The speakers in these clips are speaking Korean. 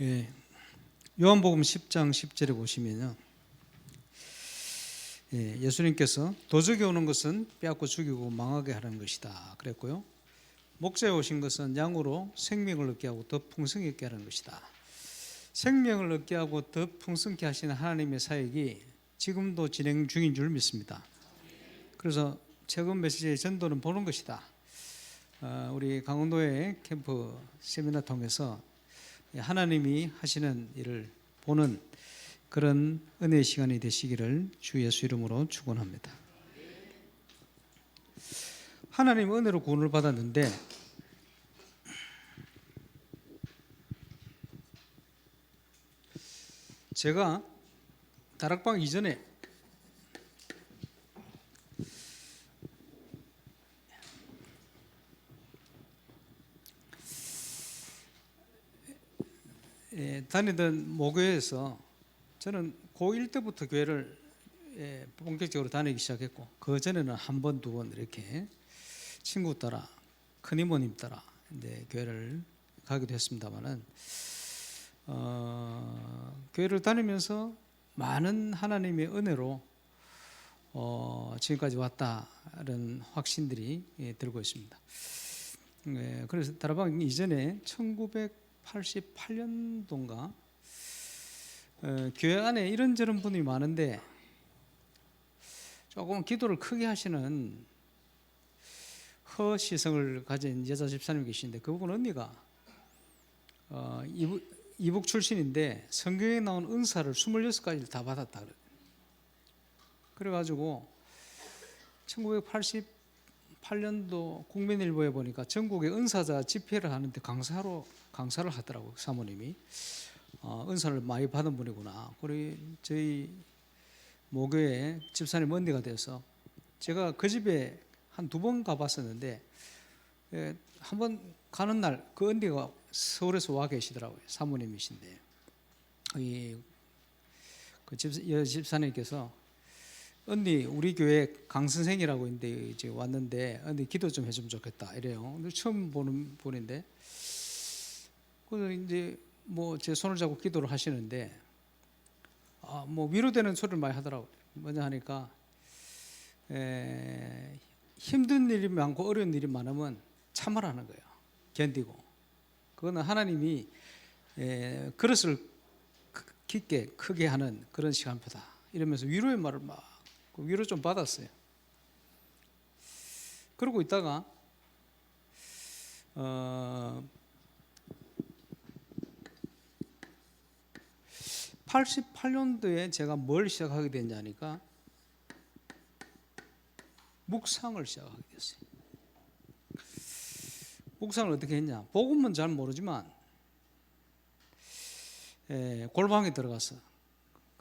예, 요한복음 10장 10절에 보시면요, 예수님께서 도적이 오는 것은 빼앗고 죽이고 망하게 하는 것이다 그랬고요, 목자에 오신 것은 양으로 생명을 얻게 하고 더 풍성히 얻게 하는 것이다. 생명을 얻게 하고 더 풍성케 하시는 하나님의 사역이 지금도 진행 중인 줄 믿습니다. 그래서 최근 메시지의 전도는 보는 것이다. 우리 강원도의 캠프 세미나 통해서 하나님이 하시는 일을 보는 그런 은혜의 시간이 되시기를 주 예수 이름으로 축원합니다. 하나님 은혜로 구원을 받았는데 제가 다락방 이전에 다니던 모교에서 저는 고1 때부터 교회를 본격적으로 다니기 시작했고, 그 전에는 한 번, 두 번 이렇게 친구 따라, 큰 이모님 따라 교회를 가기도 했습니다만은, 교회를 다니면서 많은 하나님의 은혜로 지금까지 왔다는 확신들이 들고 있습니다. 그래서 다락방 이전에 1988년도인가 교회 안에 이런저런 분이 많은데 조금 기도를 크게 하시는 허시성을 가진 여자 집사님 계신데, 그분 언니가 이북 출신인데 성경에 나온 은사를 26가지를 다 받았다 그래요. 그래가지고 1988년도 국민일보에 보니까 전국의 은사자 집회를 하는데 강사를 하더라고요. 사모님이 은사를 많이 받은 분이구나. 그리고 저희 모교의 집사님 언니가 돼서 제가 그 집에 한 두 번 가봤었는데, 한 번 가는 날 그 언니가 서울에서 와 계시더라고요. 사모님이신데 그 집사님께서 언니 우리 교회 강 선생이라고 있는데 이제 왔는데 언니 기도 좀 해주면 좋겠다 이래요. 처음 보는 분인데, 그래서 이제 뭐 제 손을 잡고 기도를 하시는데 뭐 위로되는 소리를 많이 하더라고요. 뭐냐 하니까 힘든 일이 많고 어려운 일이 많으면 참으라는 거예요. 견디고. 그거는 하나님이 그릇을 깊게 크게 하는 그런 시간표다 이러면서 위로의 말을 막 위로 좀 받았어요. 그러고 있다가 88년도에 제가 뭘 시작하게 됐냐니까 묵상을 시작하게 됐어요. 묵상을 어떻게 했냐, 복음은 잘 모르지만 골방에 들어가서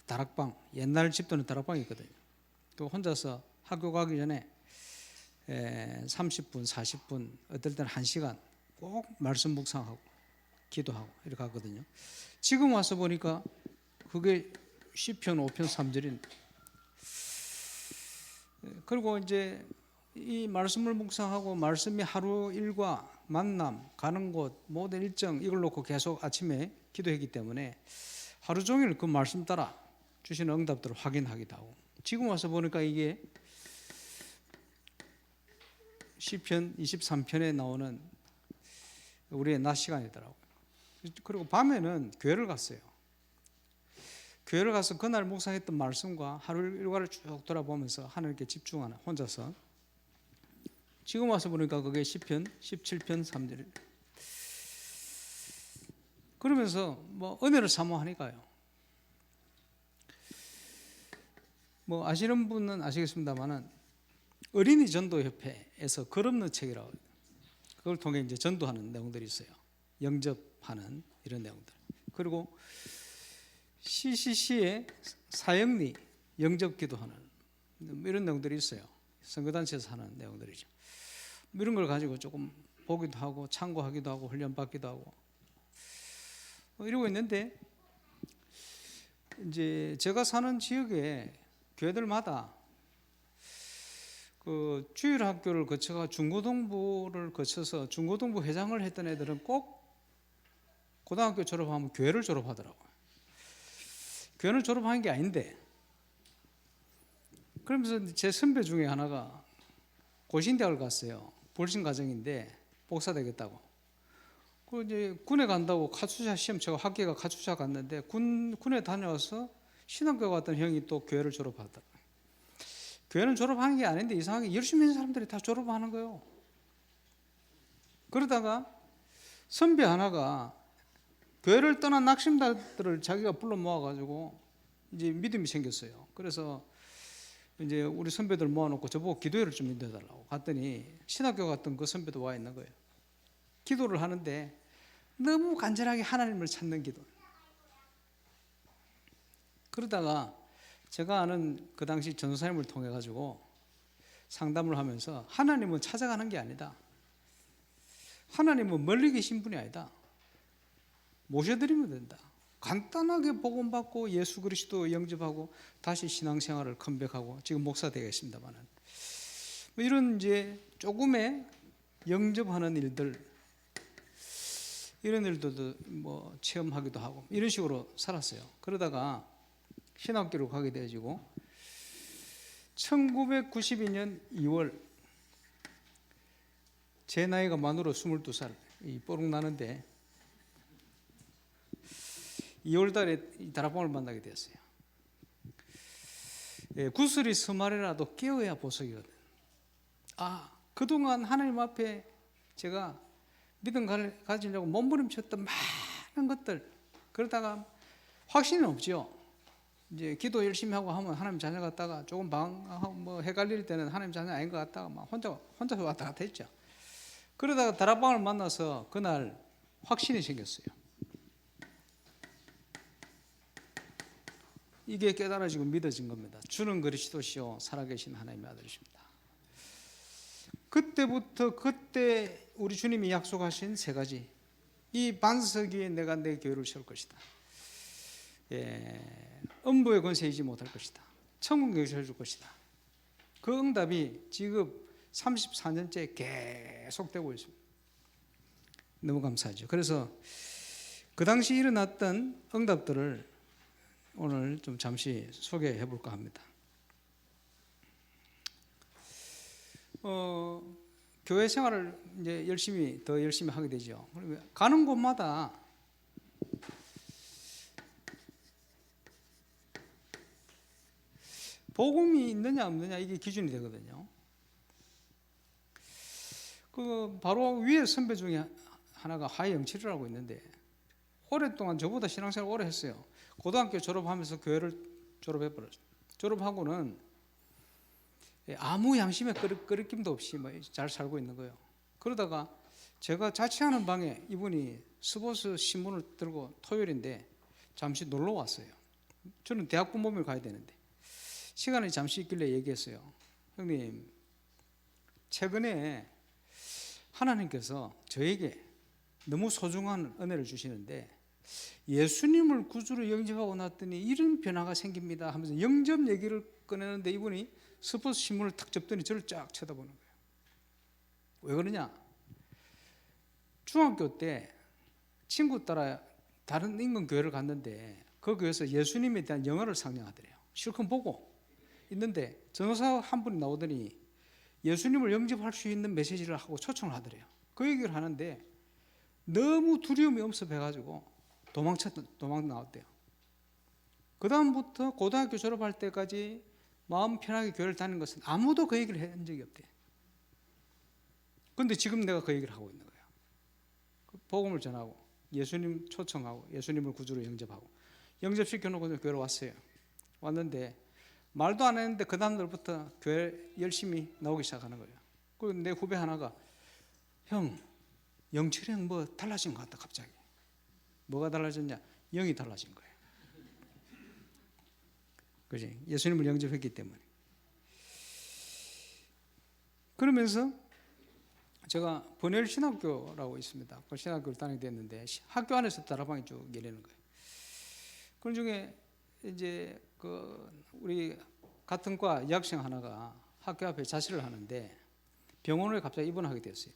다락방, 옛날 집도는 다락방이 있거든요. 또 혼자서 학교 가기 전에 30분, 40분, 어떨 때는 1시간 꼭 말씀 묵상하고 기도하고 이렇게 하거든요. 지금 와서 보니까 그게 시편 5편 3절인. 그리고 이제 이 말씀을 묵상하고 말씀이 하루 일과 만남, 가는 곳, 모든 일정 이걸 놓고 계속 아침에 기도했기 때문에 하루 종일 그 말씀 따라 주시는 응답들을 확인하기도 하고, 지금 와서 보니까 이게 시편 23편에 나오는 우리의 낮 시간이더라고요. 그리고 밤에는 교회를 갔어요. 교회를 가서 그날 묵상했던 말씀과 하루 일과를 쭉 돌아보면서 하나님께 집중하는, 혼자서. 지금 와서 보니까 그게 시편 17편 3절. 그러면서 뭐 은혜를 사모하니까요. 뭐 아시는 분은 아시겠습니다만은 어린이 전도협회에서 글 없는 책이라고, 그걸 통해 이제 전도하는 내용들이 있어요. 영접하는 이런 내용들. 그리고 CCC의 사형리 영접 기도하는 이런 내용들이 있어요. 선교단체에서 하는 내용들이죠. 이런 걸 가지고 조금 보기도 하고 참고하기도 하고 훈련받기도 하고 이러고 있는데, 이제 제가 사는 지역에 교회들마다 그 주일학교를 거쳐가 중고등부를 거쳐서 중고등부 회장을 했던 애들은 꼭 고등학교 졸업하면 교회를 졸업하더라고요. 교회를 졸업한 게 아닌데, 그러면서 제 선배 중에 하나가 고신대학을 갔어요. 불신 과정인데 복사 되겠다고. 그 이제 군에 간다고 카투사 시험 치고 학교가 카투사 갔는데 군에 다녀와서 신학교 갔던 형이 또 교회를 졸업하더라고요. 교회는 졸업한 게 아닌데 이상하게 열심히 있는 사람들이 다 졸업하는 거예요. 그러다가 선배 하나가 교회를 떠난 낙심자들을 자기가 불러 모아가지고 이제 믿음이 생겼어요. 그래서 이제 우리 선배들 모아놓고 저보고 기도회를 좀 인도해달라고 갔더니 신학교 갔던 그 선배도 와 있는 거예요. 기도를 하는데 너무 간절하게 하나님을 찾는 기도. 그러다가 제가 아는 그 당시 전도사님을 통해 가지고 상담을 하면서 하나님은 찾아가는 게 아니다. 하나님은 멀리 계신 분이 아니다. 모셔드리면 된다. 간단하게 복음받고 예수 그리스도 영접하고 다시 신앙생활을 컴백하고 지금 목사 되겠습니다만은 뭐 이런 이제 조금의 영접하는 일들 이런 일들도 뭐 체험하기도 하고 이런 식으로 살았어요. 그러다가 신학교로 가게 되어지고 1992년 2월 제 나이가 만으로 22살 뽀록 나는데 2월 달에 다락방을 만나게 되었어요. 구슬이 서말이라도 깨어야 보석이거든. 그동안 하나님 앞에 제가 믿음 가지려고 몸부림쳤던 많은 것들 그러다가 확신은 없죠. 이제 기도 열심히 하고 하면 하나님 자녀 같다가 조금 방황하고 뭐 헷갈릴 때는 하나님 자녀 아닌 것 같다가 막 혼자 왔다 갔다 했죠. 그러다가 다락방을 만나서 그날 확신이 생겼어요. 이게 깨달아지고 믿어진 겁니다. 주는 그리스도시요 살아계신 하나님의 아들이십니다. 그때부터 그때 우리 주님이 약속하신 세 가지. 이 반석 위에 내가 내 교회를 세울 것이다. 음부의 권세 이지 못할 것이다. 천국에 세워줄 것이다. 그 응답이 지금 34년째 계속되고 있습니다. 너무 감사하죠. 그래서 그 당시 일어났던 응답들을 오늘 좀 잠시 소개해 볼까 합니다. 교회 생활을 이제 더 열심히 하게 되죠. 가는 곳마다 복음이 있느냐 없느냐 이게 기준이 되거든요. 바로 위에 선배 중에 하나가 하영칠이라고 있는데 오랫동안 저보다 신앙생활 오래 했어요. 고등학교 졸업하면서 교회를 졸업해버렸어요. 졸업하고는 아무 양심의 끄리낌도 없이 잘 살고 있는 거예요. 그러다가 제가 자취하는 방에 이분이 스포츠 신문을 들고 토요일인데 잠시 놀러 왔어요. 저는 대학 부모님을 가야 되는데 시간이 잠시 있길래 얘기했어요. 형님, 최근에 하나님께서 저에게 너무 소중한 은혜를 주시는데 예수님을 구주로 영접하고 났더니 이런 변화가 생깁니다 하면서 영접 얘기를 꺼내는데 이분이 스포츠 신문을 탁 접더니 저를 쫙 쳐다보는 거예요. 왜 그러냐? 중학교 때 친구 따라 다른 인근 교회를 갔는데 그 교회에서 예수님에 대한 영어를 상영하더래요. 실컷 보고 있는데 전도사 한 분이 나오더니 예수님을 영접할 수 있는 메시지를 하고 초청을 하더래요. 그 얘기를 하는데 너무 두려움이 엄습해가지고 도망 나왔대요. 그 다음부터 고등학교 졸업할 때까지 마음 편하게 교회를 다니는 것은 아무도 그 얘기를 한 적이 없대. 그런데 지금 내가 그 얘기를 하고 있는 거예요. 복음을 전하고 예수님 초청하고 예수님을 구주로 영접하고 영접시켜놓고 교회로 왔어요. 왔는데 말도 안 했는데 그 다음날부터 교회 열심히 나오기 시작하는 거예요. 그리고 내 후배 하나가 형, 영철형 뭐 달라진 것 같다 갑자기. 뭐가 달라졌냐? 영이 달라진 거예요. 그지? 예수님을 영접했기 때문에. 그러면서 제가 번외 신학교라고 있습니다. 그 신학교를 다니게 됐는데 학교 안에서 다락방이 쭉 열리는 거예요. 그 중에 이제 우리 같은 과 여학생 하나가 학교 앞에 자취를 하는데 병원에 갑자기 입원하게 됐어요.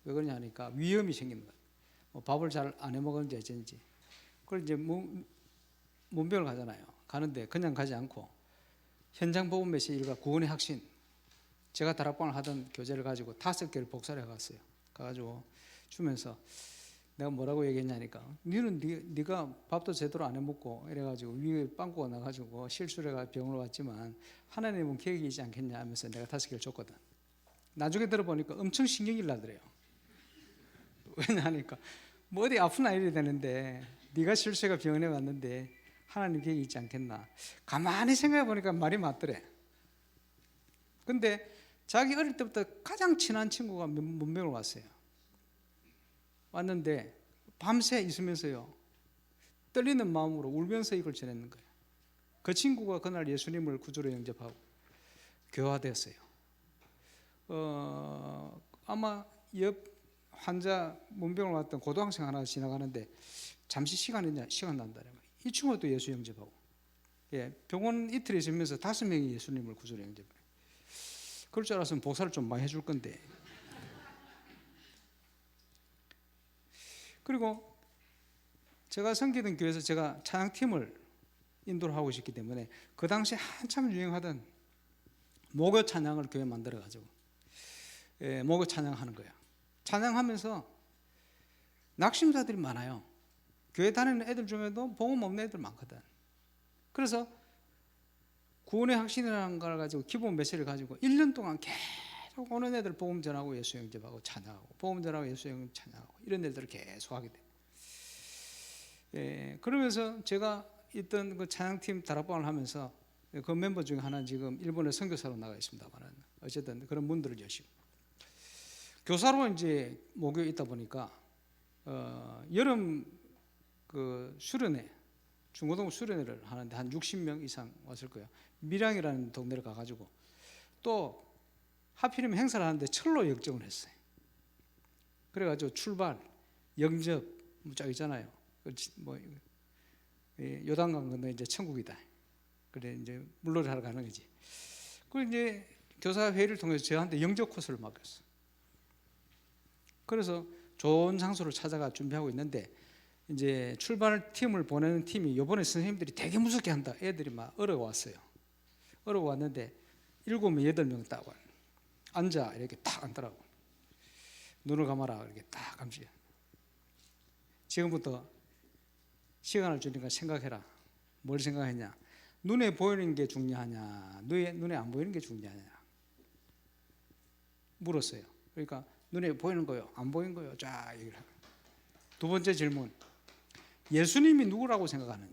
왜 그러냐 하니까 위험이 생기는 거예요. 밥을 잘 안 해 먹었는지 어쩐지. 그걸 이제 문병을 가잖아요. 가는데 그냥 가지 않고 현장 복음 메시지가 구원의 확신, 제가 다락방을 하던 교재를 가지고 5개를 복사를 해갔어요. 가가지고 주면서 내가 뭐라고 얘기했냐니까, 니는 네가 밥도 제대로 안 해 먹고 이래가지고 위에 빵꾸가 나가지고 실수를 해가 병으로 왔지만 하나님은 계획이 있지 않겠냐 하면서 내가 5개를 줬거든. 나중에 들어보니까 엄청 신경이 나더래요. 왜냐하니까 뭐 어디 아프나 이래야 되는데 네가 실수해가 병원에 왔는데 하나님 계획이 있지 않겠나. 가만히 생각해 보니까 말이 맞더래. 근데 자기 어릴 때부터 가장 친한 친구가 문병을 왔어요. 왔는데 밤새 있으면서요, 떨리는 마음으로 울면서 이걸 전했는 거예요. 그 친구가 그날 예수님을 구주로 영접하고 교화됐어요. 아마 옆 환자 문병을 왔던 고등학생 하나 지나가는데 잠시 시간 난다. 이 친구도 예수 영접하고, 병원 이틀 있으면서 5명이 예수님을 구주로 영접해요. 그럴 줄 알았으면 복사를 좀 많이 해줄 건데. 그리고 제가 섬기던 교회에서 제가 찬양팀을 인도를 하고 있었기 때문에 그 당시에 한참 유행하던 목요 찬양을 교회에 만들어가지고 목요 찬양하는 거예요. 찬양하면서 낙심자들이 많아요. 교회 다니는 애들 중에도 복음 없는 애들 많거든. 그래서 구원의 확신이라는 걸 가지고 기본 메시지를 가지고 1년 동안 계속 오는 애들 복음 전하고 예수 영접하고 찬양하고, 복음 전하고 예수 영접 찬양하고, 이런 일들을 계속 하게 돼. 그러면서 제가 있던 그 찬양팀 다락방을 하면서 그 멤버 중에 하나는 지금 일본에 선교사로 나가 있습니다만, 어쨌든 그런 문들을 여시고, 교사로 이제 목요에 있다 보니까 여름 그 수련회, 중고등 수련회를 하는데 한 60명 이상 왔을 거예요. 밀양이라는 동네를 가가지고 또 하필이면 행사를 하는데 철로 역정을 했어요. 그래가지고 출발, 영접 쫙 있잖아요. 뭐 요단강 건너 이제 천국이다. 그래 이제 물놀이 하러 가는 거지. 그리고 이제 교사 회의를 통해서 저한테 영접 코스를 맡겼어. 그래서 좋은 장소를 찾아가 준비하고 있는데, 이제 출발 팀을 보내는 팀이 이번에 선생님들이 되게 무섭게 한다. 애들이 막 어려워왔어요. 어려워왔는데 7명, 8명 딱 와요. 앉아 이렇게 딱 앉더라고. 눈을 감아라 이렇게 딱 감지. 지금부터 시간을 주니까 생각해라. 뭘 생각했냐? 눈에 보이는 게 중요하냐, 눈에 안 보이는 게 중요하냐 물었어요. 그러니까 눈에 보이는 거요, 안 보이는 거요, 쫙 얘기를 하고. 두 번째 질문, 예수님이 누구라고 생각하느냐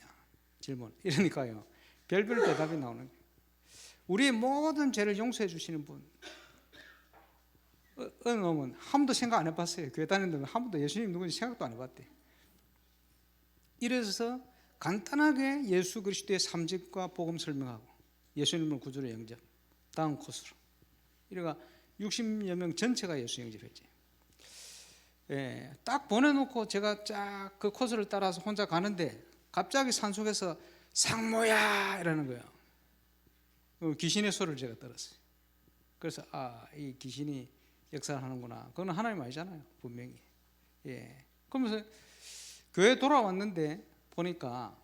질문. 이러니까요, 별별 대답이 나오는 거예요. 우리의 모든 죄를 용서해 주시는 분. 어느 놈은 한 번도 생각 안 해봤어요. 교회 다니는 놈은 한 번도 예수님 누군지 생각도 안 해봤대. 이래서 간단하게 예수 그리스도의 삶직과 복음 설명하고 예수님을 구주로 영접, 다음 코스로. 이래가 60여 명 전체가 예수 영접했지. 딱 보내놓고 제가 쫙 그 코스를 따라서 혼자 가는데 갑자기 산속에서 상모야 이러는 거예요. 귀신의 소리를 제가 들었어요. 그래서 이 귀신이 역사를 하는구나. 그건 하나님 아니잖아요, 분명히. 그러면서 교회 돌아왔는데 보니까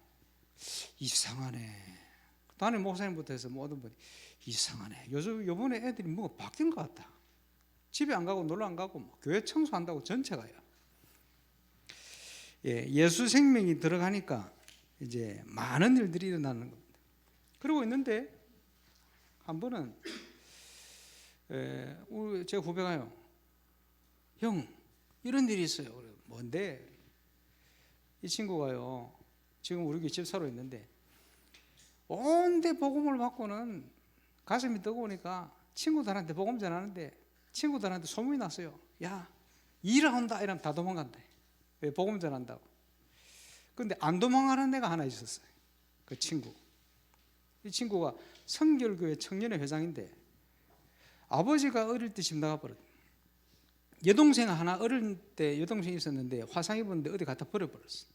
이상하네. 담임 목사님부터 해서 모든 분이 이상하네. 요번에 애들이 뭐가 바뀐 것 같다. 집에 안 가고 놀러 안 가고 교회 청소한다고 전체가요. 예수 생명이 들어가니까 이제 많은 일들이 일어나는 겁니다. 그러고 있는데 한 번은 제 후배가요, 형 이런 일이 있어요. 그래요. 뭔데? 이 친구가요, 지금 우리 교회 집사로 있는데 온데 복음을 받고는 가슴이 뜨거우니까 친구들한테 복음 전하는데 친구들한테 소문이 났어요. 야, 일을 한다 이러면 다 도망간다. 왜? 복음 전한다고. 근데 안 도망가는 애가 하나 있었어요. 그 친구. 이 친구가 성결교회 청년회 회장인데 아버지가 어릴 때 집 나가버렸어요. 여동생 하나 어릴 때 여동생이 있었는데 화상 입었는데 어디 갖다 버려버렸어.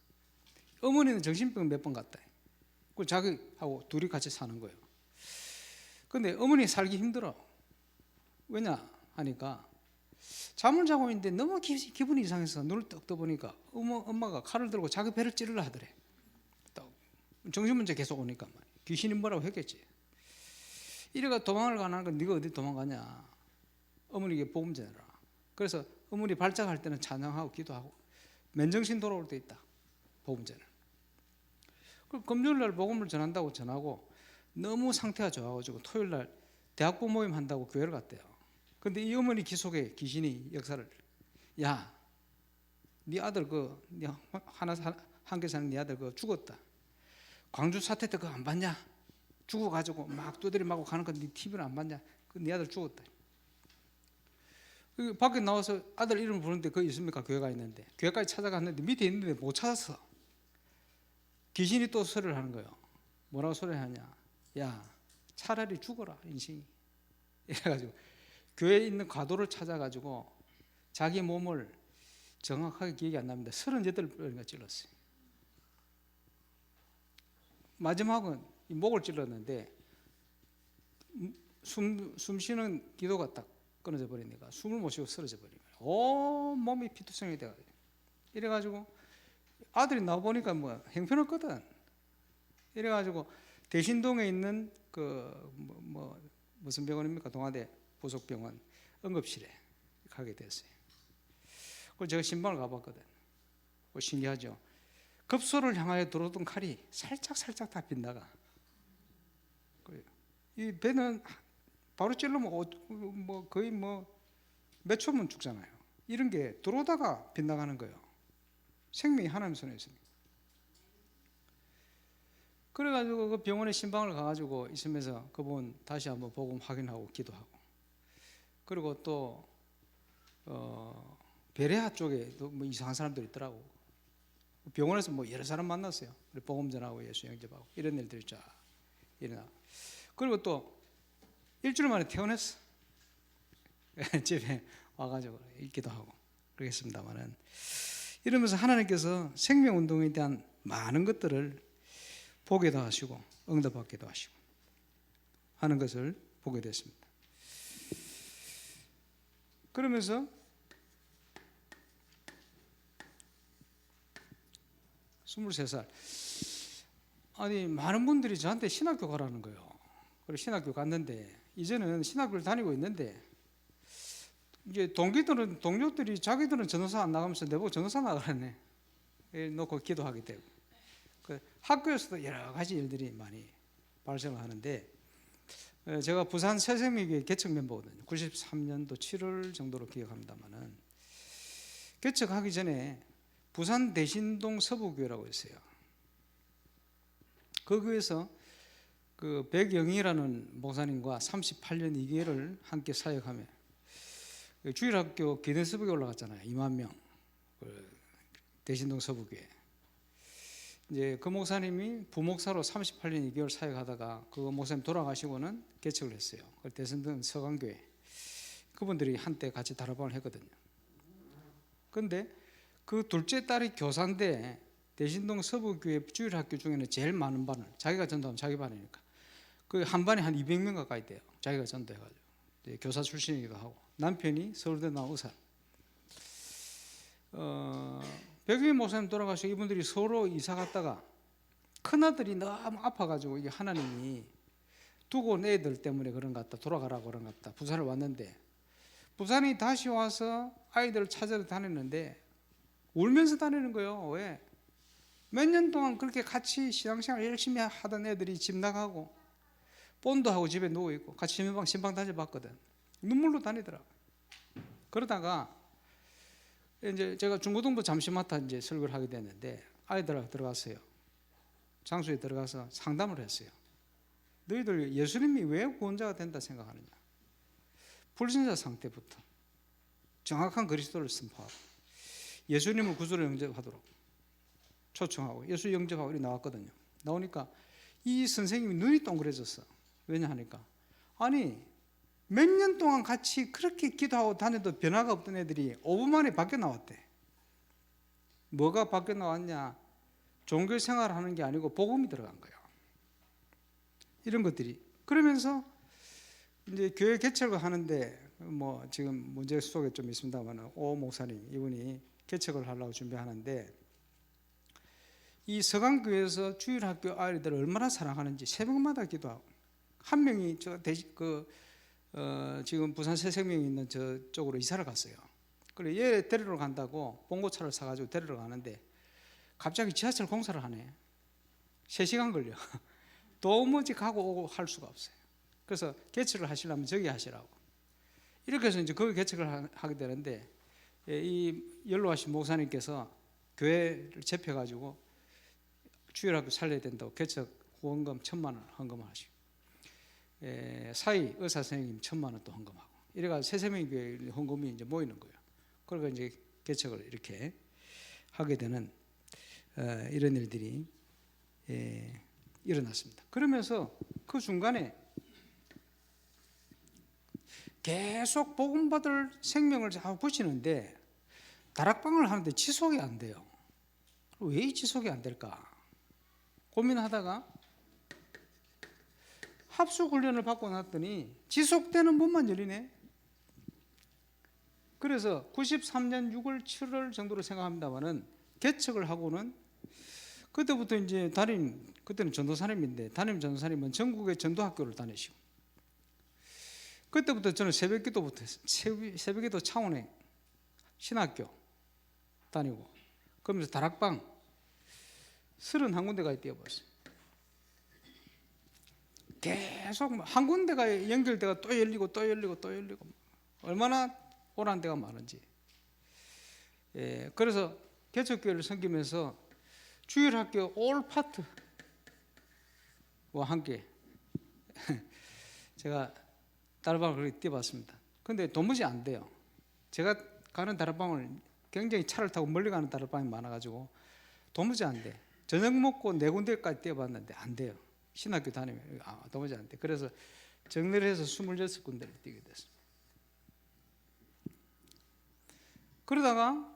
어머니는 정신병 몇 번 갔다. 그 자기하고 둘이 같이 사는 거예요. 근데 어머니 살기 힘들어. 왜냐 하니까 잠을 자고 있는데 너무 기분이 이상해서 눈을 떡 떠보니까 엄마가 칼을 들고 자기 배를 찌르려 하더래. 정신문제 계속 오니까 귀신이 뭐라고 했겠지. 이래가 도망을 가는 건 네가 어디 도망가냐. 어머니에게 복음 전해라. 그래서 어머니 발작할 때는 찬양하고 기도하고 맨정신 돌아올 때 있다. 복음 전을. 금요일 날 복음을 전한다고 전하고 너무 상태가 좋아가지고 토요일 날 대학부 모임 한다고 교회를 갔대요. 근데 이 어머니 귀 속에 귀신이 역사를, 야, 네 아들 네 한개 사는 네 아들 죽었다. 광주 사태 때 그거 안 봤냐? 죽어가지고 막 두드려 맞고 가는 거 네 TV를 안 봤냐? 네 아들 죽었다. 밖에 나와서 아들 이름 부르는데 거기 있습니까? 교회가 있는데 교회까지 찾아갔는데 밑에 있는데 못 찾았어. 귀신이 또 소리를 하는 거예요. 뭐라고 소리를 하냐? 야, 차라리 죽어라 인생이. 이래가지고 교회에 있는 과도를 찾아가지고 자기 몸을 정확하게 기억이 안 납니다. 38번인가 찔렀어요. 마지막은 이 목을 찔렀는데 숨 쉬는 기도가 딱 끊어져 버리니까 숨을 못 쉬고 쓰러져 버린 거예요. 온 몸이 피투성이 돼가지고 이래가지고 아들이 나와보니까 뭐 형편없거든. 이래가지고 대신동에 있는 무슨 병원입니까? 동아대 부속병원 응급실에 가게 됐어요. 그래서 제가 신방을 가봤거든. 신기하죠. 급소를 향하여 들어오던 칼이 살짝 다 빗나가. 이 배는 바로 찔러면 거의 몇 초면 죽잖아요. 이런 게 들어오다가 빗나가는 거예요. 생명이 하나님 손에 있습니다. 그래가지고 그 병원에 신방을 가가지고 있으면서 그분 다시 한번 복음 확인하고 기도하고, 그리고 또 베레아 쪽에도 뭐 이상한 사람들이 있더라고. 병원에서 뭐 여러 사람 만났어요. 복음 전하고 예수 영접하고 이런 일들이 쫙 일어나. 그리고 또 일주일 만에 퇴원했어. 집에 와가지고 읽기도 하고 그러겠습니다만은, 이러면서 하나님께서 생명운동에 대한 많은 것들을 보게도 하시고 응답받기도 하시고 하는 것을 보게 됐습니다. 그러면서 23살, 아니 많은 분들이 저한테 신학교 가라는 거예요. 그래서 신학교 갔는데 이제는 신학교를 다니고 있는데 이제 동료들이 자기들은 전도사 안 나가면서 내보고 전도사 나가라네. 놓고 기도하게 되고, 그 학교에서도 여러 가지 일들이 많이 발생을 하는데, 제가 부산 새생명교회 개척 멤버거든요. 93년도 7월 정도로 기억합니다만은, 개척하기 전에 부산 대신동 서부교회라고 있어요. 그 교회에서 그 백영희라는 목사님과 38년 이 교회를 함께 사역하며 주일학교 기대서북에 올라갔잖아요. 2만 명. 대신동 서부교회. 이제 그 목사님이 부목사로 38년 2개월 사역하다가 그 목사님 돌아가시고는 개척을 했어요. 대신동 서강교회. 그분들이 한때 같이 다락방을 했거든요. 그런데 그 둘째 딸이 교사인데 대신동 서부교회 주일학교 중에는 제일 많은 반을, 자기가 전도하면 자기 반이니까 그 한 반에 한 200명 가까이 돼요. 자기가 전도해가지고 교사 출신이기도 하고, 남편이 서울대 나온 의사. 백유희 목사님 돌아가시고 이분들이 서로 이사 갔다가 큰아들이 너무 아파가지고 이게 하나님이 두고 온 애들 때문에 그런 것 같다, 돌아가라고 그런 것 같다, 부산을 왔는데, 부산이 다시 와서 아이들을 찾아서 다니는데 울면서 다니는 거예요. 왜? 몇 년 동안 그렇게 같이 신앙생활 열심히 하던 애들이 집 나가고 본도 하고 집에 누워있고 같이 신방 다녀봤거든. 눈물로 다니더라. 그러다가 이제 제가 중고등부 잠시 맡아 이제 설교를 하게 됐는데 아이들하고 들어갔어요. 장소에 들어가서 상담을 했어요. 너희들 예수님이 왜 구원자가 된다 생각하느냐? 불신자 상태부터 정확한 그리스도를 선포하고 예수님을 구주로 영접하도록 초청하고 예수 영접하고 이렇게 나왔거든요. 나오니까 이 선생님이 눈이 동그래졌어. 왜냐 하니까, 아니 몇 년 동안 같이 그렇게 기도하고 다녀도 변화가 없던 애들이 5분 만에 밖에 나왔대. 뭐가 밖에 나왔냐? 종교 생활을 하는 게 아니고 복음이 들어간 거예요. 이런 것들이. 그러면서 이제 교회 개척을 하는데 뭐 지금 문제 속에 좀 있습니다만 오 목사님 이분이 개척을 하려고 준비하는데 이 서강교회에서 주일학교 아이들을 얼마나 사랑하는지 새벽마다 기도하고 한 명이 지금 부산 새생명이 있는 저쪽으로 이사를 갔어요. 그래 얘 데리러 간다고 봉고차를 사가지고 데리러 가는데 갑자기 지하철 공사를 하네. 3시간 걸려. 도무지 가고 오고 할 수가 없어요. 그래서 개척을 하시려면 저기 하시라고. 이렇게 해서 이제 거기 개척을 하게 되는데 이 연로하신 목사님께서 교회를 접해가지고 주일학교 살려야 된다고 개척 후원금 1,000만 원 헌금을 하시고 사이 의사 선생님 1,000만 원 또 헌금하고 이래가지고 새세명교회 헌금이 이제 모이는 거예요. 그러니까 이제 개척을 이렇게 하게 되는 이런 일들이 일어났습니다. 그러면서 그 중간에 계속 복음받을 생명을 자꾸 붙이는데 다락방을 하는데 지속이 안 돼요. 왜 지속이 안 될까 고민하다가 합숙 훈련을 받고 났더니 지속되는 문만 열리네. 그래서 93년 6월 7월 정도로 생각합니다만은 개척을 하고는 그때부터 이제 그때는 전도사님인데 담임 전도사님은 전국의 전도학교를 다니시고 그때부터 저는 새벽기도부터 새벽기도 차원의 신학교 다니고 그러면서 다락방 31군데가 뛰어봤어요. 계속 한 군데가 연결돼가 또 열리고 또 열리고 또 열리고 얼마나 오란 데가 많은지. 그래서 개척교회를 섬기면서 주일학교 올 파트와 함께 제가 다락방을 그렇게 뛰어봤습니다. 근데 도무지 안 돼요. 제가 가는 다락방을 굉장히 차를 타고 멀리 가는 다락방이 많아가지고 도무지 안 돼. 저녁 먹고 4군데까지 뛰어봤는데 안 돼요. 신학교 다니면 도무지 안 돼. 그래서 정리를 해서 26군데를 뛰게 됐습니다. 그러다가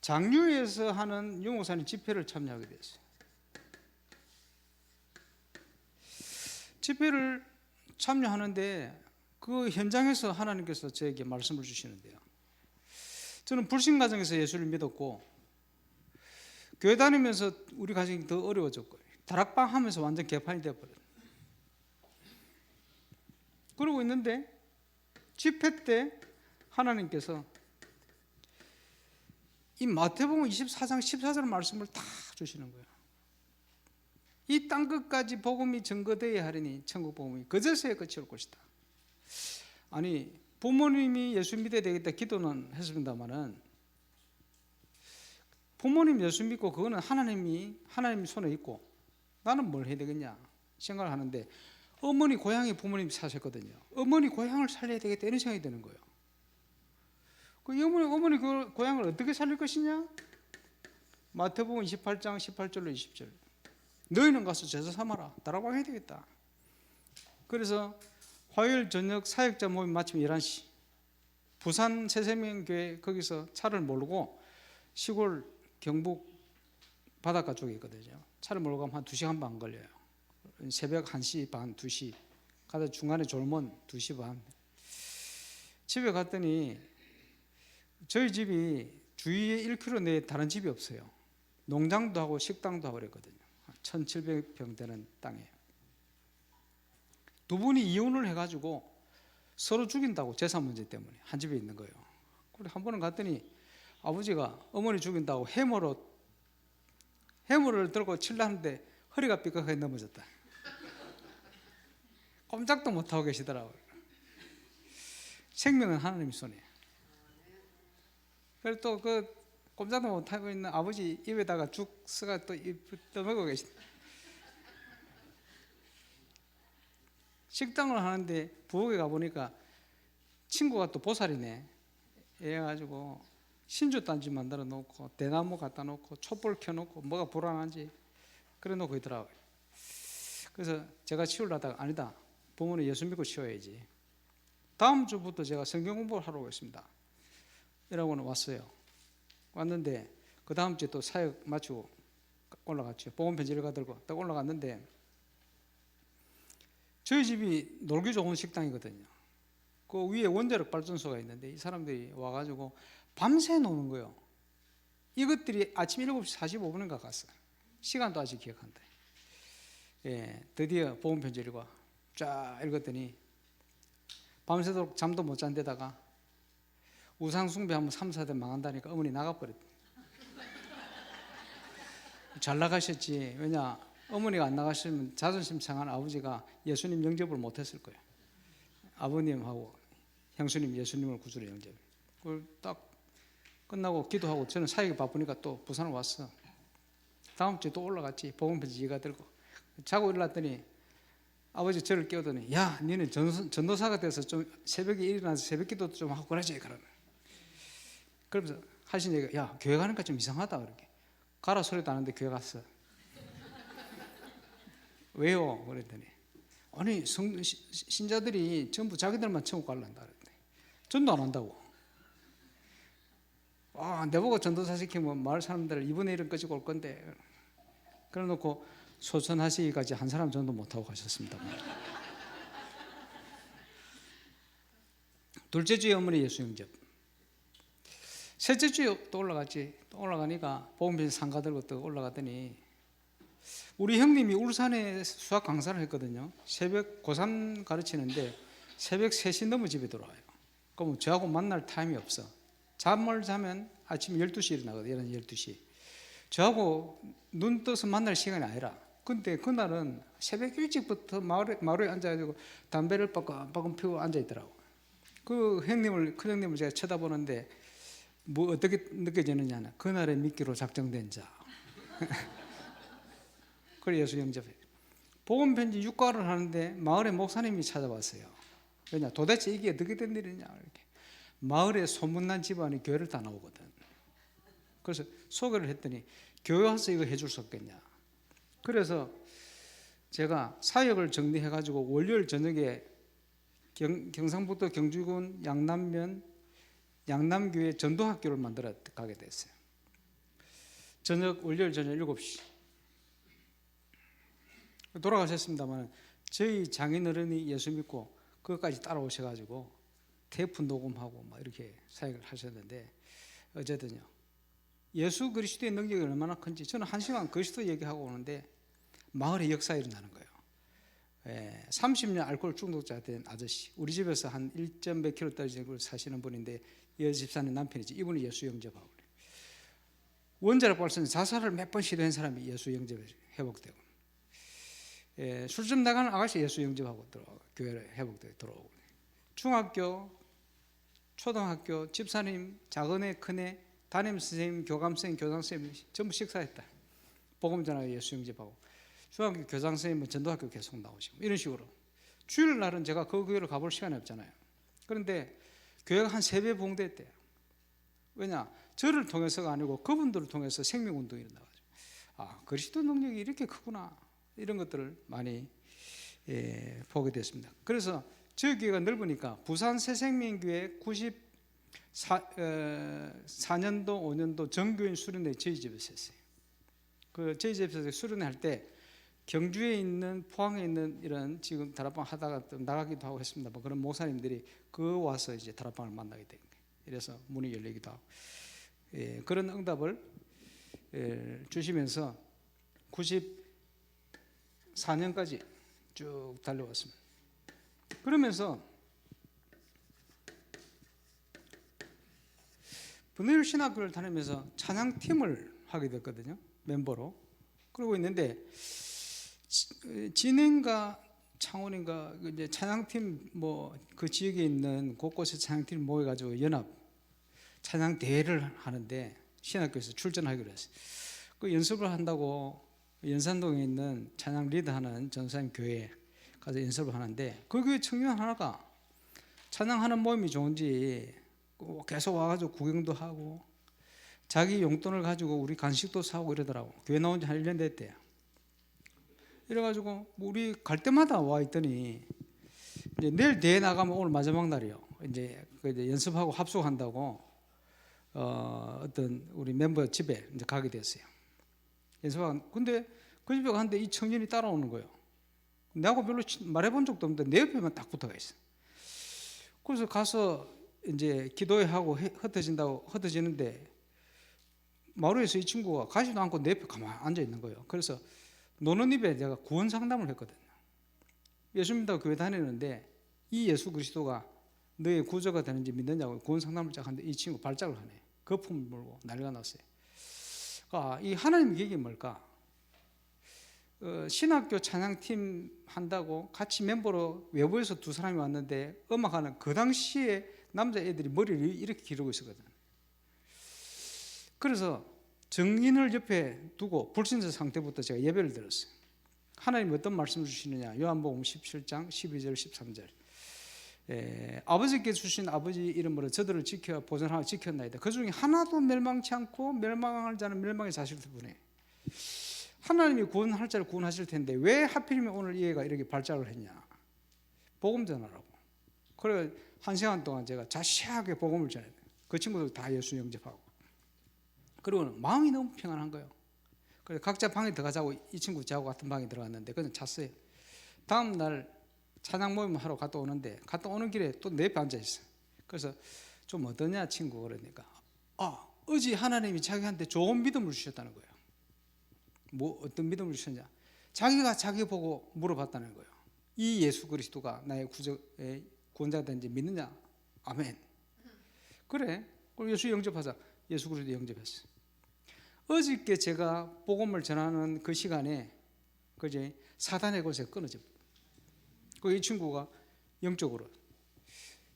장류에서 하는 유목사님 집회를 참여하게 됐어요. 집회를 참여하는데 그 현장에서 하나님께서 저에게 말씀을 주시는데요. 저는 불신 가정에서 예수를 믿었고 교회 다니면서 우리 가정이 더 어려워졌고요. 다락방 하면서 완전 개판이 되어버려요. 그러고 있는데 집회 때 하나님께서 이 마태복음 24장 14절 말씀을 다 주시는 거예요. 이 땅끝까지 복음이 증거되어야 하리니 천국 복음이 그제서야 끝이 올 것이다. 아니 부모님이 예수 믿어야 되겠다 기도는 했습니다마는 부모님 예수 믿고 그거는 하나님 손에 있고 나는 뭘 해야 되겠냐 생각을 하는데 어머니 고향에 부모님이 사셨거든요. 어머니 고향을 살려야 되겠다 이런 생각이 드는 거예요. 그 어머니 그 고향을 어떻게 살릴 것이냐? 마태복음 28장 18절로 20절. 너희는 가서 제자 삼아라. 다락방 해야 되겠다. 그래서 화요일 저녁 사역자 모임 마침 11시 부산 새세명교회 거기서 차를 몰고 시골 경북 바닷가 쪽에 있거든요. 차를 몰고 가면 한 2시간 반 걸려요. 새벽 1시 반 2시 가다 중간에 졸면 2시 반. 집에 갔더니 저희 집이 주위에 1km 내에 다른 집이 없어요. 농장도 하고 식당도 하고 그랬거든요. 1700평 되는 땅에 두 분이 이혼을 해가지고 서로 죽인다고 재산 문제 때문에 한 집에 있는 거예요. 그래 한 번은 갔더니 아버지가 어머니 죽인다고 해머를 들고 칠라는데 허리가 삐걱하게 넘어졌다. 꼼짝도 못하고 계시더라고요. 생명은 하나님 손에. 그리고 또 그 꼼짝도 못하고 있는 아버지 입에다가 죽 쓰가 또 떠먹고 계시다. 식당을 하는데 부엌에 가보니까 친구가 또 보살이네. 이래가지고 신주단지 만들어 놓고 대나무 갖다 놓고 촛불 켜놓고 뭐가 불안한지 그래 놓고 있더라고요. 그래서 제가 치우려다가 아니다. 부모는 예수 믿고 치워야지. 다음 주부터 제가 성경 공부를 하러 오겠습니다. 이라고는 왔어요. 왔는데 그 다음 주에 또 사역 마치고 올라갔죠. 복음 편지를 가들고 딱 올라갔는데 저희 집이 놀기 좋은 식당이거든요. 그 위에 원자력 발전소가 있는데 이 사람들이 와가지고 밤새 노는 거예요. 이것들이 아침 7시 45분인가 갔어요. 시간도 아직 기억한다. 예, 드디어 보험 편지를 쫙 읽었더니 밤새도록 잠도 못 잔 데다가 우상 숭배하면 3, 4대 망한다니까 어머니 나가버렸대. 잘 나가셨지. 왜냐, 어머니가 안 나가시면 자존심 상한 아버지가 예수님 영접을 못했을 거예요. 아버님하고 형수님 예수님을 구주로 영접. 그걸 딱 끝나고 기도하고 저는 사역이 바쁘니까 또 부산을 왔어. 다음 주에 또 올라갔지. 복음 편지 이가 들고 자고 일어났더니 아버지 저를 깨우더니 야 니는 전도사가 돼서 좀 새벽에 일어나서 새벽 기도도 좀 하고 그러지 그러면. 그러면서 하신 얘기가 야 교회 가니까 좀 이상하다 그렇게. 가라 소리도 안 하는데 교회 갔어. 왜요? 그랬더니 아니 신자들이 전부 자기들만 천국 갈란다 그랬는데 전도 안 한다고. 내보고 전도사 시키면 마을 사람들 이번에 일은 끄지고 올 건데 그래 놓고 소천하시기까지 한 사람 전도 못하고 가셨습니다. 둘째 주에 어머니 예수 영접. 셋째 주에 또 올라갔지. 또 올라가니까 보험편지 상가 들고 또 올라갔더니 우리 형님이 울산에 수학 강사를 했거든요. 새벽 고3 가르치는데 새벽 3시 넘어 집에 돌아와요. 그럼 저하고 만날 타임이 없어. 잠을 자면 아침 12시에 일어나거든요. 12시. 저하고 눈 떠서 만날 시간이 아니라 근데 그날은 새벽 일찍부터 마루에 앉아가지고 담배를 빠끔빠끔 피우고 앉아있더라고. 그 형님을, 큰 형님을 제가 쳐다보는데 뭐 어떻게 느껴지느냐는 그날의 미끼로 작정된 자. 그래 예수 영접해. 복음편지 육가를 하는데 마을에 목사님이 찾아왔어요. 왜냐 도대체 이게 어떻게 된 일이냐 이렇게. 마을에 소문난 집안이 교회를 다 나오거든. 그래서 소개를 했더니 교회 와서 이거 해줄 수 없겠냐. 그래서 제가 사역을 정리해가지고 월요일 저녁에 경상북도 경주군 양남면 양남교회 전도학교를 만들어 가게 됐어요. 월요일 저녁 7시. 돌아가셨습니다만 저희 장인어른이 예수 믿고 그것까지 따라오셔가지고 테이프 녹음하고 막 이렇게 사역을 하셨는데 어쨌든요. 예수 그리스도의 능력이 얼마나 큰지 저는 1시간 그리스도 얘기하고 오는데 마을에 역사가 일어나는 거예요. 30년 알코올 중독자 된 아저씨, 우리 집에서 한 1점 몇 킬로 떨어진 걸 사시는 분인데 여집사님 남편이지. 이분이 예수 영접하고 그래요. 원자력 발전 자살을 몇 번 시도한 사람이 예수 영접에 회복되고, 술집 나가는 아가씨 예수 영접하고 들어오고 교회를 회복되고 들어오고, 중학교, 초등학교 집사님, 작은애, 큰애, 담임 선생님, 교감 선생님, 교장 선생님 전부 식사했다. 복음 전하고 예수 영접하고, 중학교 교장 선생님은 전도학교 계속 나오시고 이런 식으로. 주일날은 제가 그 교회를 가볼 시간이 없잖아요. 그런데 교회가 한 3배 부흥됐대요. 왜냐? 저를 통해서가 아니고 그분들을 통해서 생명운동이 일어나가지고 그리스도 능력이 이렇게 크구나 이런 것들을 많이 보게 됐습니다. 그래서 저희 교회가 넓으니까 부산 새생명교회 94년도 5년도 정교인 수련회 저희 집에서 했어요. 그 저희 집에서 수련회 할 때 경주에 있는 포항에 있는 이런 지금 다락방 하다가 또 나가기도 하고 했습니다. 그런 목사님들이 와서 이제 다락방을 만나게 된 거예요. 이래서 문이 열리기도 하고 그런 응답을 주시면서 94년까지 쭉 달려왔습니다. 그러면서 분회일 신학교를 다니면서 찬양팀을 하게 됐거든요. 멤버로. 그러고 있는데 진행과 창원인가 이제 찬양팀 그 지역에 있는 곳곳에 찬양팀 모여가지고 연합 찬양 대회를 하는데 신학교에서 출전하기로 했어요. 그 연습을 한다고 연산동에 있는 찬양 리드하는 전사님 교회에 가서 연습을 하는데 그 교회 청년 하나가 찬양하는 모임이 좋은지 계속 와가지고 구경도 하고 자기 용돈을 가지고 우리 간식도 사고 이러더라고. 교회 나온 지 한 1년 됐대요. 이래가지고 우리 갈 때마다 와 있더니 이제 내일 대회 나가면 오늘 마지막 날이요. 이제 연습하고 합숙한다고 어떤 우리 멤버 집에 이제 가게 됐어요. 연습하고 근데 그 집에 갔는데 이 청년이 따라오는 거예요. 내하고 별로 말해본 적도 없는데 내 옆에만 딱 붙어가 있어. 그래서 가서 이제 기도회 하고 흩어지는데 마루에서 이 친구가 가지도 않고 내 옆에 가만히 앉아 있는 거예요. 그래서 노는 입에 내가 구원 상담을 했거든요. 예수 믿다고 교회 다니는데 이 예수 그리스도가 너의 구조가 되는지 믿느냐고 구원 상담을 쫙 하는데 이 친구 발작을 하네. 거품을 물고 난리가 났어요. 이 하나님의 계획이 뭘까? 신학교 찬양팀 한다고 같이 멤버로 외부에서 두 사람이 왔는데 음악하는 그 당시에 남자애들이 머리를 이렇게 기르고 있었거든. 그래서 정인을 옆에 두고 불신자 상태부터 제가 예배를 드렸어요. 하나님이 어떤 말씀을 주시느냐. 요한복음 17장 12절 13절. 아버지께 주신 아버지 이름으로 저들을 지켜 보존하고 지켰나이다. 그 중에 하나도 멸망치 않고 멸망할 자는 멸망의 자식을 뿐이에요. 하나님이 구원할 자를 구원하실 텐데 왜 하필이면 오늘 이 애가 이렇게 발작을 했냐. 복음 전하라고. 그래 1시간 동안 제가 자세하게 복음을 전해요. 그 친구들 다 예수 영접하고. 그리고는 마음이 너무 평안한 거예요. 그래서 각자 방에 들어가자고 이 친구 저하고 같은 방에 들어갔는데 그냥 잤어요. 다음 날 찬양 모임 하러 갔다 오는데 갔다 오는 길에 또 내 옆에 앉아 있어. 그래서 좀 어떠냐 친구 그러니까 어제 하나님이 자기한테 좋은 믿음을 주셨다는 거예요. 뭐 어떤 믿음을 주셨냐? 자기가 자기 보고 물어봤다는 거예요. 이 예수 그리스도가 나의 구원자가 된지 믿느냐? 아멘. 그래. 그럼 예수 영접하자. 예수 그리스도 영접했어. 어저께 제가 복음을 전하는 그 시간에 그제 사단의 곳에 끊어져. 이 친구가 영적으로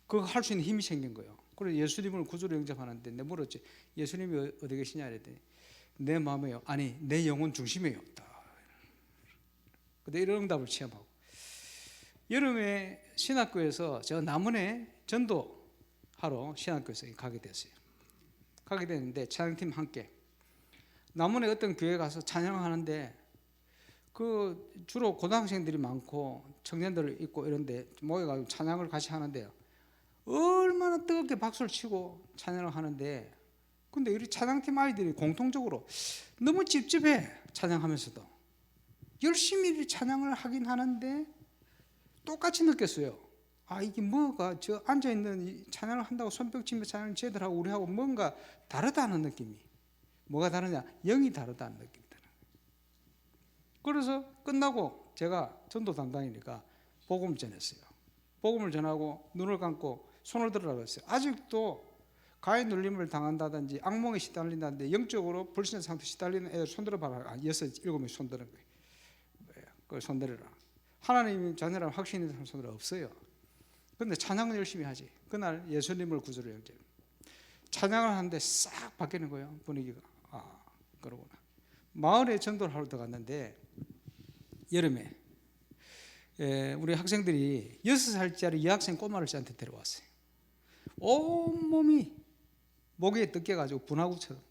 그거 할 수 있는 힘이 생긴 거예요. 그래서 예수님을 구주로 영접하는데 내가 물었지. 예수님이 어디 계시냐 그랬더니 내 마음에요. 아니 내 영혼 중심에요. 근데 이런 응답을 체험하고 여름에 신학교에서 제가 남원에 전도하러 신학교에서 가게 됐어요. 가게 됐는데 찬양팀 함께 남원에 어떤 교회 가서 찬양하는데 그 주로 고등학생들이 많고 청년들 있고 이런데 모여가지고 찬양을 같이 하는데요. 얼마나 뜨겁게 박수를 치고 찬양을 하는데 근데 우리 찬양팀 아이들이 공통적으로 너무 찝찝해. 찬양하면서도 열심히 찬양을 하긴 하는데 똑같이 느꼈어요. 이게 뭐가 저 앉아있는 찬양을 한다고 손뼉치며 찬양을 쟤들하고 우리하고 뭔가 다르다는 느낌이. 뭐가 다르냐? 영이 다르다는 느낌이 드는 거예요. 그래서 끝나고 제가 전도 담당이니까 복음 전했어요. 복음을 전하고 눈을 감고 손을 들으라고 했어요. 아직도 가해 눌림을 당한다든지 악몽에 시달린다는데 영적으로 불신의 상태 시달리는 애들 손들어봐라. 6, 7명이 손드는 거예요. 그걸 손들어라. 하나님이 자녀라면 확신이 있는 사람 손들어 없어요. 그런데 찬양은 열심히 하지. 그날 예수님을 구주로 영접. 찬양을 하는데 싹 바뀌는 거예요. 분위기가. 그러구나. 마을에 전도를 하러 들어갔는데 여름에 우리 학생들이 6살짜리 여학생 꼬마를 저한테 데려왔어요. 온몸이 목에 뜯겨가지고 분화구처럼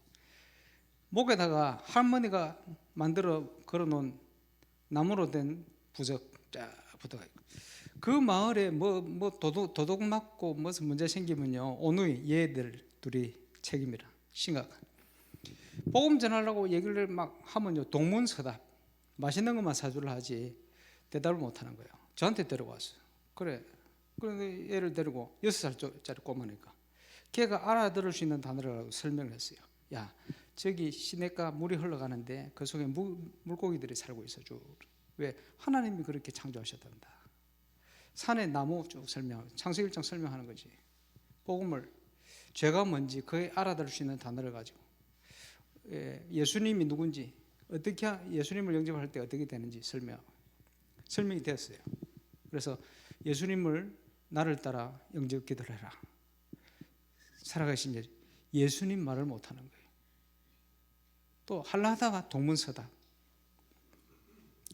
목에다가 할머니가 만들어 걸어놓은 나무로 된 부적 쫙 붙어가지고 그 마을에 뭐 도둑 맞고 무슨 문제 생기면요 오누이 얘들 둘이 책임이라 심각한. 복음 전하려고 얘기를 막 하면요 동문서답 맛있는 것만 사주려 하지 대답을 못하는 거예요. 저한테 데려왔어요. 그런데 얘를 데리고 6살짜리 꼬마니까 걔가 알아들을 수 있는 단어라고 설명을 했어요. 야 저기 시냇가 물이 흘러가는데 그 속에 물고기들이 살고 있어. 왜? 하나님이 그렇게 창조하셨단다. 산에 나무 쭉 설명하고 창세기 1장 설명하는 거지. 복음을 죄가 뭔지 그게 알아들을 수 있는 단어를 가지고 예수님이 누군지 어떻게 예수님을 영접할 때 어떻게 되는지 설명이 됐어요. 그래서 예수님을 나를 따라 영접 기도를 해라. 살아가신 예수님 말을 못하는 거예요. 또 하려 하다가 동문서답.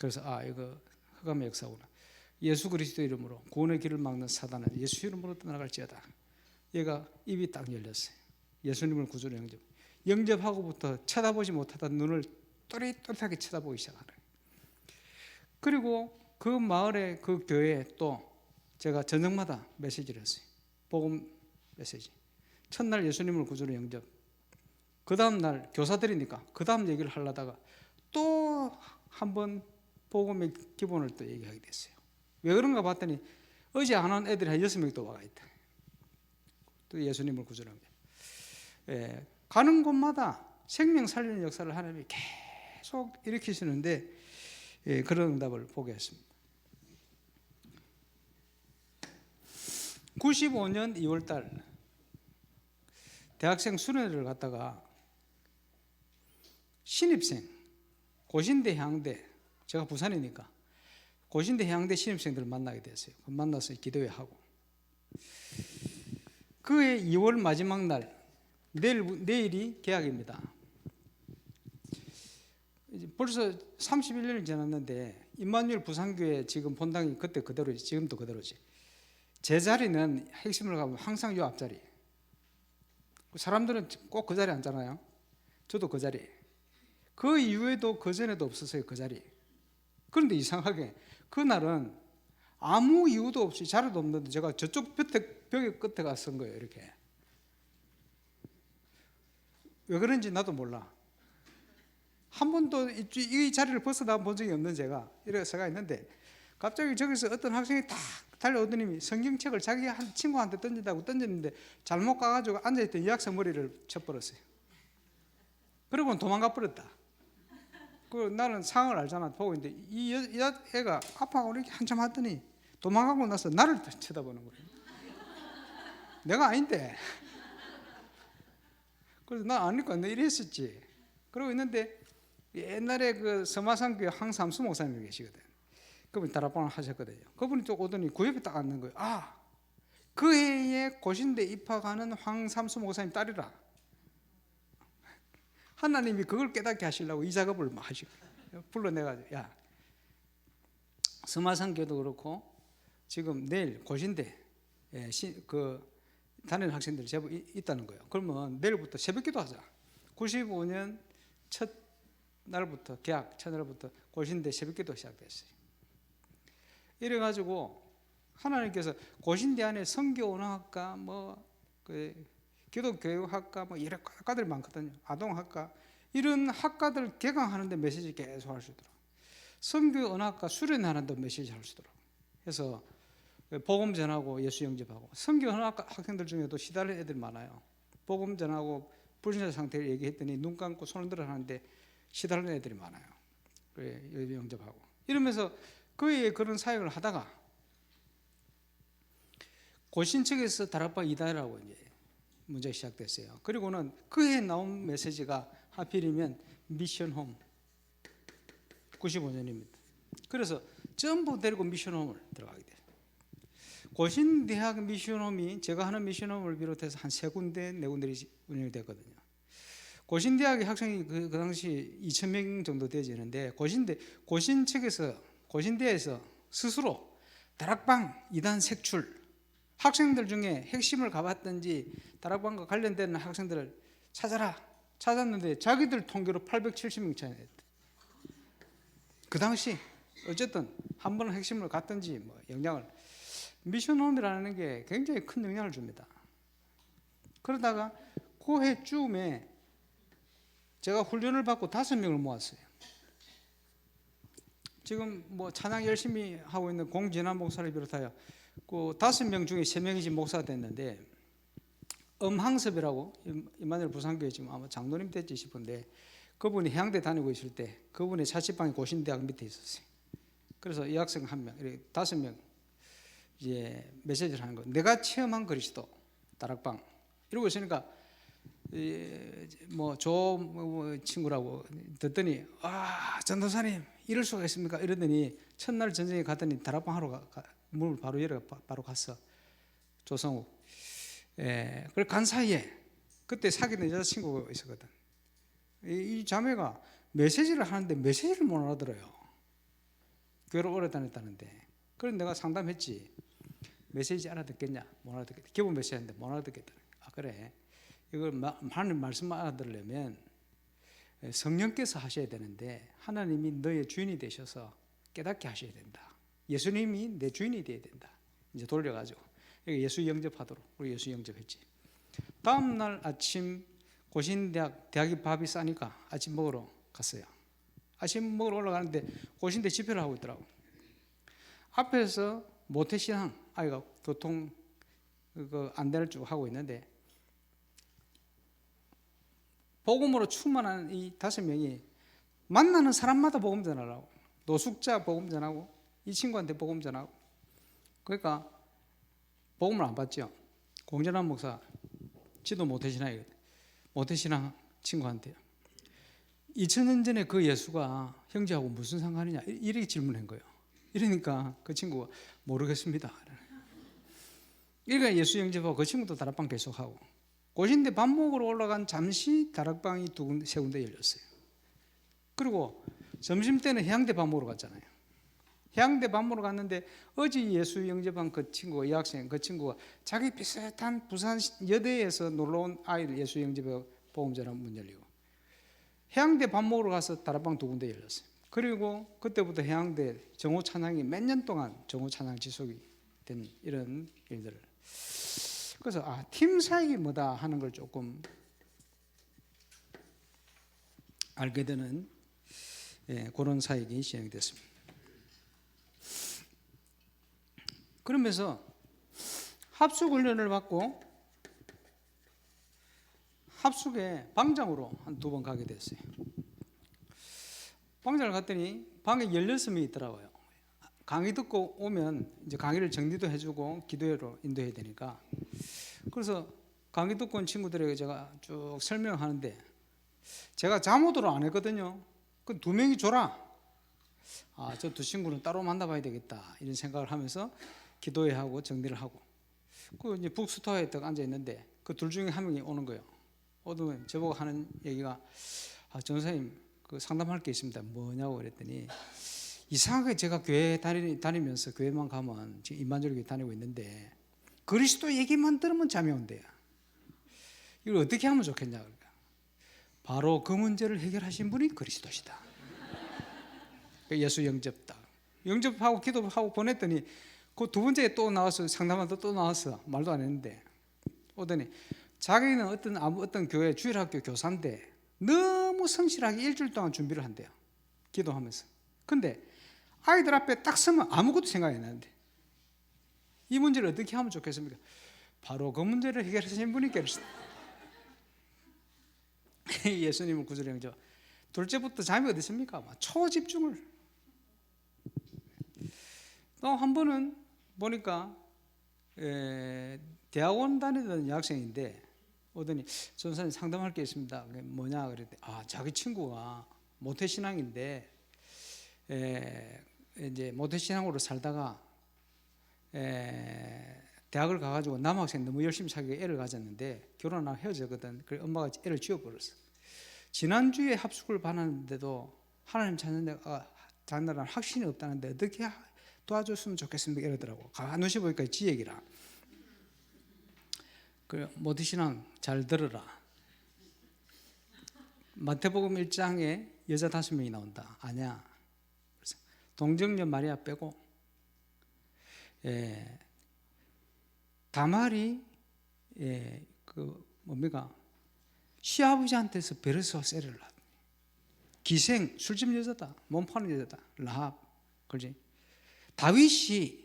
그래서 이거 흑암의 역사구나. 예수 그리스도 이름으로 구원의 길을 막는 사단은 예수 이름으로 떠나갈지어다. 얘가 입이 딱 열렸어요. 예수님을 구주로 영접하고부터 쳐다보지 못하던 눈을 또렷하게 쳐다보기 시작하는 거예요. 그리고 그 마을에 그 교회에 또 제가 저녁마다 메시지를 했어요. 복음 메시지. 첫날 예수님을 구주로 영접. 그 다음 날 교사들이니까 그 다음 얘기를 하려다가 또 한 번 복음의 기본을 또 얘기하게 됐어요. 왜 그런가 봤더니 어제 안 온 애들이 한 6명이 또 와가 있다. 또 예수님을 구주합니다. 가는 곳마다 생명 살리는 역사를 하나님이 계속 일으키시는데 그런 응답을 보게 했습니다. 95년 2월달 대학생 수련회를 갔다가 신입생 고신대 향대, 제가 부산이니까 고신대 향대 신입생들을 만나게 됐어요. 만나서 기도회 하고, 그해 2월 마지막 날, 내일이 개학입니다. 벌써 31년이 지났는데 임마누엘 부산교회 지금 본당이 그때 그대로지, 지금도 그대로지. 제 자리는 핵심을 가면 항상 요 앞자리. 사람들은 꼭 그 자리에 앉잖아요. 저도 그 자리. 그 이후에도 그 전에도 없었어요, 그 자리. 그런데 이상하게 그날은 아무 이유도 없이 자리도 없는데 제가 저쪽 벽에 끝에 가서 쓴 거예요, 이렇게. 왜 그런지 나도 몰라. 한 번도 이 자리를 벗어나 본 적이 없는 제가 이렇게 서가 있는데 갑자기 저기서 어떤 학생이 딱 달려오더니 성경책을 자기 한 친구한테 던진다고 던졌는데 잘못 가가지고 앉아있던 이 학생 머리를 쳐버렸어요. 그러고는 도망가 버렸다. 그 나는 상황을 알잖아. 보고 있는데 이 애가 아빠가 이렇게 한참 하더니 도망가고 나서 나를 쳐다보는 거예요. 내가 아닌데. 그래서 나 아니까 내 이랬었지. 그러고 있는데 옛날에 그 서마산교회 황삼수 목사님 계시거든. 그분이 다락방을 하셨거든요. 그분이 또 오더니 그 옆에 딱 앉는 거예요. 아, 그 해에 고신대 입학하는 황삼수 목사님 딸이라. 하나님이 그걸 깨닫게 하시려고 이 작업을 막 하시고 불러내가지고, 야, 서마산교도 그렇고 지금 내일 고신대 그 다니는 학생들이 제법 있다는 거예요. 그러면 내일부터 새벽기도 하자. 95년 첫 날부터, 개학 첫 날부터 고신대 새벽기도 시작됐어요. 이래가지고 하나님께서 고신대 안에 성교운항학과, 기독교육학과, 여러 학과들이 많거든요. 아동학과, 이런 학과들 개강하는데 메시지 계속 하시더라고요. 성교운항학과 수련하는데 메시지 하시더라고요. 그래서 복음 전하고 예수 영접하고, 성교운항학과 학생들 중에도 시달린 애들이 많아요. 복음 전하고 불신자 상태를 얘기했더니 눈 감고 손을 들어 하는데 시달린 애들이 많아요. 예수 영접하고 이러면서 그의 그런 사역을 하다가 고신 측에서 다락방 이달이라고 이제 문제가 시작됐어요. 그리고는 그해 나온 메시지가 하필이면 미션홈 95년입니다. 그래서 전부 데리고 미션홈을 들어가게 돼요. 고신대학 미션홈이 제가 하는 미션홈을 비롯해서 한 3군데, 4군데이 운영이 됐거든요. 고신대학의 학생이 그 당시 2,000명 정도 되지는데 고신 측에서 고신대에서 스스로 다락방 2단 색출, 학생들 중에 핵심을 가봤든지 다락방과 관련된 학생들을 찾았는데 자기들 통계로 870명 차이 냈다. 그 당시 어쨌든 한 번은 핵심을 갔든지 영향을, 미션홈이라는 게 굉장히 큰 영향을 줍니다. 그러다가 그 해쯤에 제가 훈련을 받고 5명을 모았어요. 지금 찬양 열심히 하고 있는 공진환 목사를 비롯하여 그 5명 중에 3명이 지금 목사가 됐는데, 엄항섭이라고 임마누엘 부산교회 지금 아마 장로님 됐지 싶은데, 그분이 해양대 다니고 있을 때 그분의 자취방이 고신대학 밑에 있었어요. 그래서 이 학생 1명, 이렇게 5명 이제 메시지를 하는 거예요. 내가 체험한 그리스도 다락방 이러고 있으니까 조 친구라고 듣더니, 전도사님 이럴 수가 있습니까? 이러더니 첫날 전쟁에 갔더니 다락방 하러 문을 바로 열어 바로 갔어. 조성욱. 그걸 간 사이에 그때 사귀는 여자친구가 있었거든. 이 자매가 메시지를 하는데 메시지를 못 알아들어요. 교회를 오래 다녔다는데. 그래서 내가 상담했지. 메시지 알아듣겠냐? 못 알아듣겠다. 기본 메시지인데 못 알아듣겠다. 그래. 이걸 하나님 말씀 알아들으려면 성령께서 하셔야 되는데 하나님이 너의 주인이 되셔서 깨닫게 하셔야 된다. 예수님이 내 주인이 되어야 된다. 이제 돌려가지고 예수 영접하도록 우리 예수 영접했지. 다음 날 아침 고신대학이 밥이 싸니까 아침 먹으러 갔어요. 아침 먹으러 올라가는데 고신대 집회를 하고 있더라고. 앞에서 모태신앙 아이가 교통 그 안대를 쭉 하고 있는데 복음으로 충만한 이 5명이 만나는 사람마다 복음 전하라고, 노숙자 복음 전하고 이 친구한테 복음 전하고. 그러니까 복음을 안 받죠. 공전한 목사 지도 모태신앙 친구한테 2000년 전에 그 예수가 형제하고 무슨 상관이냐 이렇게 질문한 거예요. 이러니까 그 친구가 모르겠습니다. 그러니까 예수 영접하고 그 친구도 다락방 계속하고, 고신대 밥 먹으러 올라간 잠시 다락방이 세 군데 열렸어요. 그리고 점심때는 해양대 밥 먹으러 갔잖아요. 해양대 밥 먹으러 갔는데 어제 예수 영접한 그 친구가, 여학생 그 친구가 자기 비슷한 부산 여대에서 놀러온 아이를 예수 영접해 복음 전하면 문 열리고, 해양대 밥 먹으러 가서 다락방 2군데 열렸어요. 그리고 그때부터 해양대 정오 찬양이 몇 년 동안 정오 찬양 지속이 된 이런 일들을. 그래서 팀 사역이 뭐다 하는 걸 조금 알게 되는 그런 사역이 진행됐습니다. 그러면서 합숙 훈련을 받고 합숙에 방장으로 한 2번 가게 됐어요. 방장을 갔더니 방에 16명이 있더라고요. 강의 듣고 오면 이제 강의를 정리도 해주고 기도회로 인도해야 되니까. 그래서 강의 듣고 온 친구들에게 제가 쭉 설명하는데 제가 잠오도를 안 했거든요. 그 2명이 줘라. 저 2 친구는 따로 만나봐야 되겠다 이런 생각을 하면서 기도회하고 정리를 하고, 그 이제 북스토어에 딱 앉아 있는데 그 둘 중에 한 명이 오는 거예요. 오면 저보고 하는 얘기가 전사님 그 상담할 게 있습니다. 뭐냐고 그랬더니, 이상하게 제가 교회 다니면서 교회만 가면 지금 임마누엘 교회 다니고 있는데 그리스도 얘기만 들으면 잠이 온대요. 이걸 어떻게 하면 좋겠냐. 그러니까 바로 그 문제를 해결하신 분이 그리스도시다. 예수 영접다. 영접하고 기도하고 보냈더니 그 2번째에 또 나와서 상담하다 또 나왔어. 말도 안 했는데 오더니 자기는 어떤 교회 주일학교 교사인데 너무 성실하게 일주일 동안 준비를 한대요. 기도하면서. 근데 아이들 앞에 딱 서면 아무것도 생각이 안 나는데 이 문제를 어떻게 하면 좋겠습니까? 바로 그 문제를 해결하신 분이 그리스도. 예수님은 구절 영접. 둘째부터 잠이 어디 있습니까? 초집중을. 또 한 번은 보니까 대학원 다니던 여학생인데 오더니 전사님 상담할 게 있습니다. 뭐냐 그랬더니 자기 친구가 모태신앙인데 이제 모태신앙으로 살다가 대학을 가가지고 남학생 너무 열심히 사귀고 애를 가졌는데 결혼하고 헤어졌거든. 그래서 엄마가 애를 지워버렸어. 지난주에 합숙을 받았는데도 하나님 찾는다는 확신이 없다는데 어떻게 도와줬으면 좋겠습니까? 이러더라고. 가만히 보니까 지 얘기라. 그 모태신앙 잘 들어라. 마태복음 1장에 여자 5명이 나온다. 아니야. 그래서 동정녀 마리아 빼고 다말이 시아버지한테서 베르스와 세례를 받. 기생 술집 여자다. 몸 파는 여자다. 라합. 그렇지? 다윗이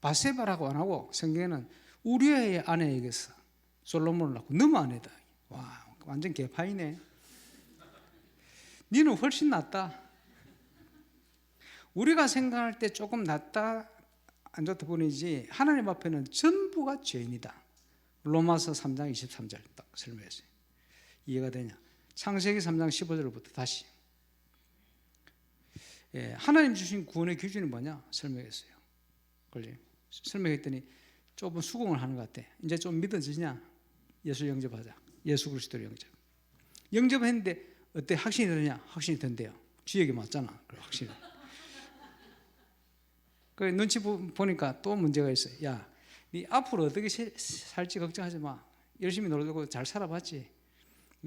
바세바라고 안 하고 성경에는 우리아의 아내에게서 솔로몬을 낳고 너무 아내다. 와, 완전 개파이네. 니는 훨씬 낫다. 우리가 생각할 때 조금 낫다 안 좋다 뿐이지 하나님 앞에는 전부가 죄인이다. 로마서 3장 23절 딱 설명했어요. 이해가 되냐? 창세기 3장 15절부터 다시 하나님 주신 구원의 기준이 뭐냐 설명했어요. 설명했더니 조금 수긍을 하는 것 같아. 이제 좀 믿어지냐? 예수 영접하자. 예수 그리스도를 영접. 영접했는데 어때? 확신이 되느냐? 확신이 된대요. 주역이 맞잖아. 확신이. 그 눈치 보니까 또 문제가 있어요. 야, 네 앞으로 어떻게 살지 걱정하지 마. 열심히 놀고 잘 살아봤지.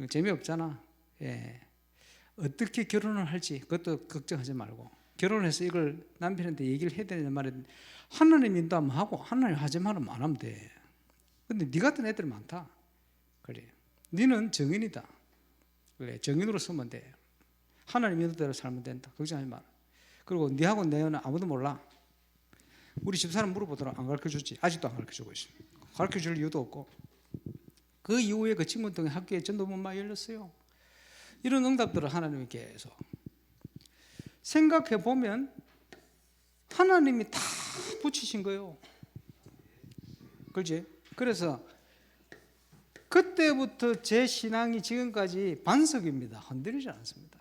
재미없잖아. 어떻게 결혼을 할지 그것도 걱정하지 말고 결혼해서 이걸 남편한테 얘기를 해야 되는 말에 하나님 인도하면 하고 하나님 하지 말으면 안 하면 돼. 근데 네 같은 애들 많다. 그래. 너는 정인이다. 그래. 정인으로 서면 돼. 하나님 인도대로 살면 된다. 걱정하지 마라. 그리고 네하고 내는 아무도 몰라. 우리 집사람 물어보더라. 안 가르쳐주지. 아직도 안 가르쳐주고 있습니다. 가르쳐줄 이유도 없고, 그 이후에 그 친구 등의 학교에 전도문 많이 열렸어요. 이런 응답들을 하나님이 계속 생각해 보면 하나님이 다 붙이신 거예요. 그렇지? 그래서 그때부터 제 신앙이 지금까지 반석입니다. 흔들리지 않습니다.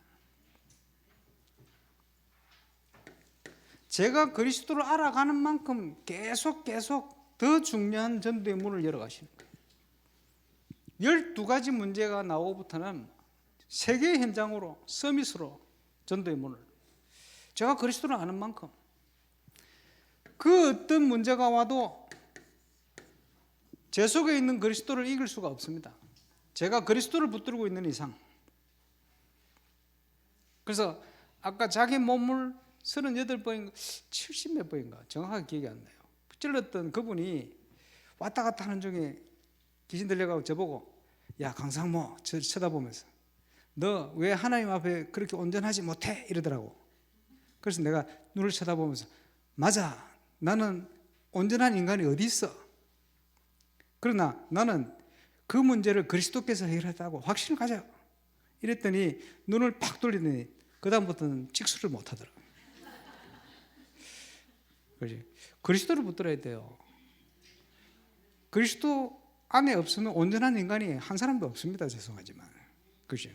제가 그리스도를 알아가는 만큼 계속 더 중요한 전도의 문을 열어가시는 거예요. 12가지 문제가 나오고부터는 세계 현장으로, 서밋으로 전도의 문을, 제가 그리스도를 아는 만큼 그 어떤 문제가 와도 제 속에 있는 그리스도를 이길 수가 없습니다. 제가 그리스도를 붙들고 있는 이상. 그래서 아까 자기 몸을 38번인가 70몇 번인가 정확하게 기억이 안 나요. 찔렀던 그분이 왔다 갔다 하는 중에 귀신 들려가고 저보고, 야 강상모, 저 쳐다보면서 너 왜 하나님 앞에 그렇게 온전하지 못해? 이러더라고. 그래서 내가 눈을 쳐다보면서, 맞아, 나는 온전한 인간이 어디 있어? 그러나 나는 그 문제를 그리스도께서 해결했다고 확신을 가져. 이랬더니 눈을 팍 돌리더니 그 다음부터는 찍소리를 못 하더라고요. 그렇지? 그리스도를 붙들어야 돼요. 그리스도 안에 없으면 온전한 인간이 한 사람도 없습니다. 죄송하지만. 그렇죠?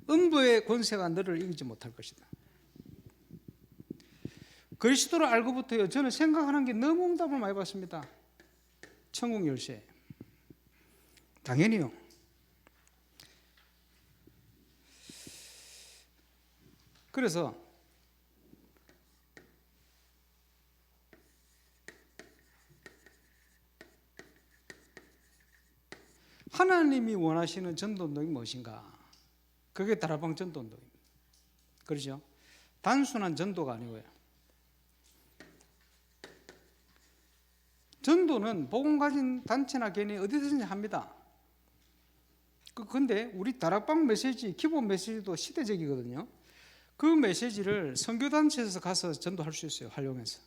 음부의 권세가 너를 이기지 못할 것이다. 그리스도를 알고부터요, 저는 생각하는 게 너무 응답을 많이 받습니다. 천국 열쇠. 당연히요. 그래서 하나님이 원하시는 전도운동이 무엇인가? 그게 다락방 전도운동입니다. 그렇죠? 단순한 전도가 아니고요. 전도는 복음 가진 단체나 개인이 어디서든지 합니다. 그런데 우리 다락방 메시지, 기본 메시지도 시대적이거든요. 그 메시지를 선교단체에서 가서 전도할 수 있어요. 활용해서.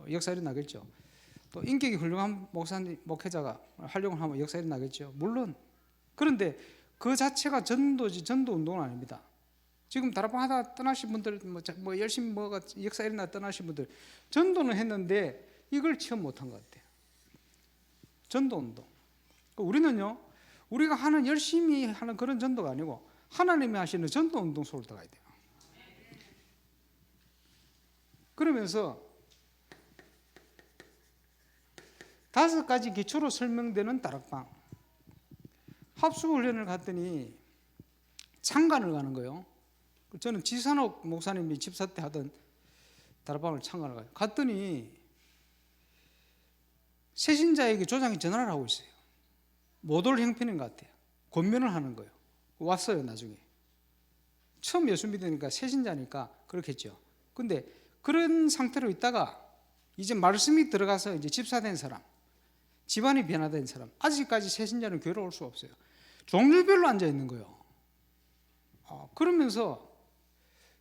역사일이 나겠죠. 또 인격이 훌륭한 목사님, 목회자가 활용을 하면 역사일이 나겠죠. 물론. 그런데 그 자체가 전도지 전도운동은 아닙니다. 지금 다락방 하다 떠나신 분들, 뭐 열심히 뭐가 역사일이나 떠나신 분들, 전도는 했는데 이걸 체험 못한 것 같아요. 전도운동. 우리는요, 우리가 하는 열심히 하는 그런 전도가 아니고 하나님이 하시는 전도운동 속으로 들어가야 돼요. 그러면서 5가지 기초로 설명되는 다락방. 합숙훈련을 갔더니 창간을 가는 거예요. 저는 지산옥 목사님이 집사 때 하던 다락방을 창간을 가요. 갔더니 새신자에게 조장이 전화를 하고 있어요. 못 올 형편인 것 같아요. 권면을 하는 거예요. 왔어요, 나중에. 처음 예수 믿으니까 새신자니까 그렇겠죠. 근데 그런 상태로 있다가 이제 말씀이 들어가서 이제 집사된 사람, 집안이 변화된 사람, 아직까지 새신자는 교회로 올 수 없어요. 종류별로 앉아 있는 거예요. 그러면서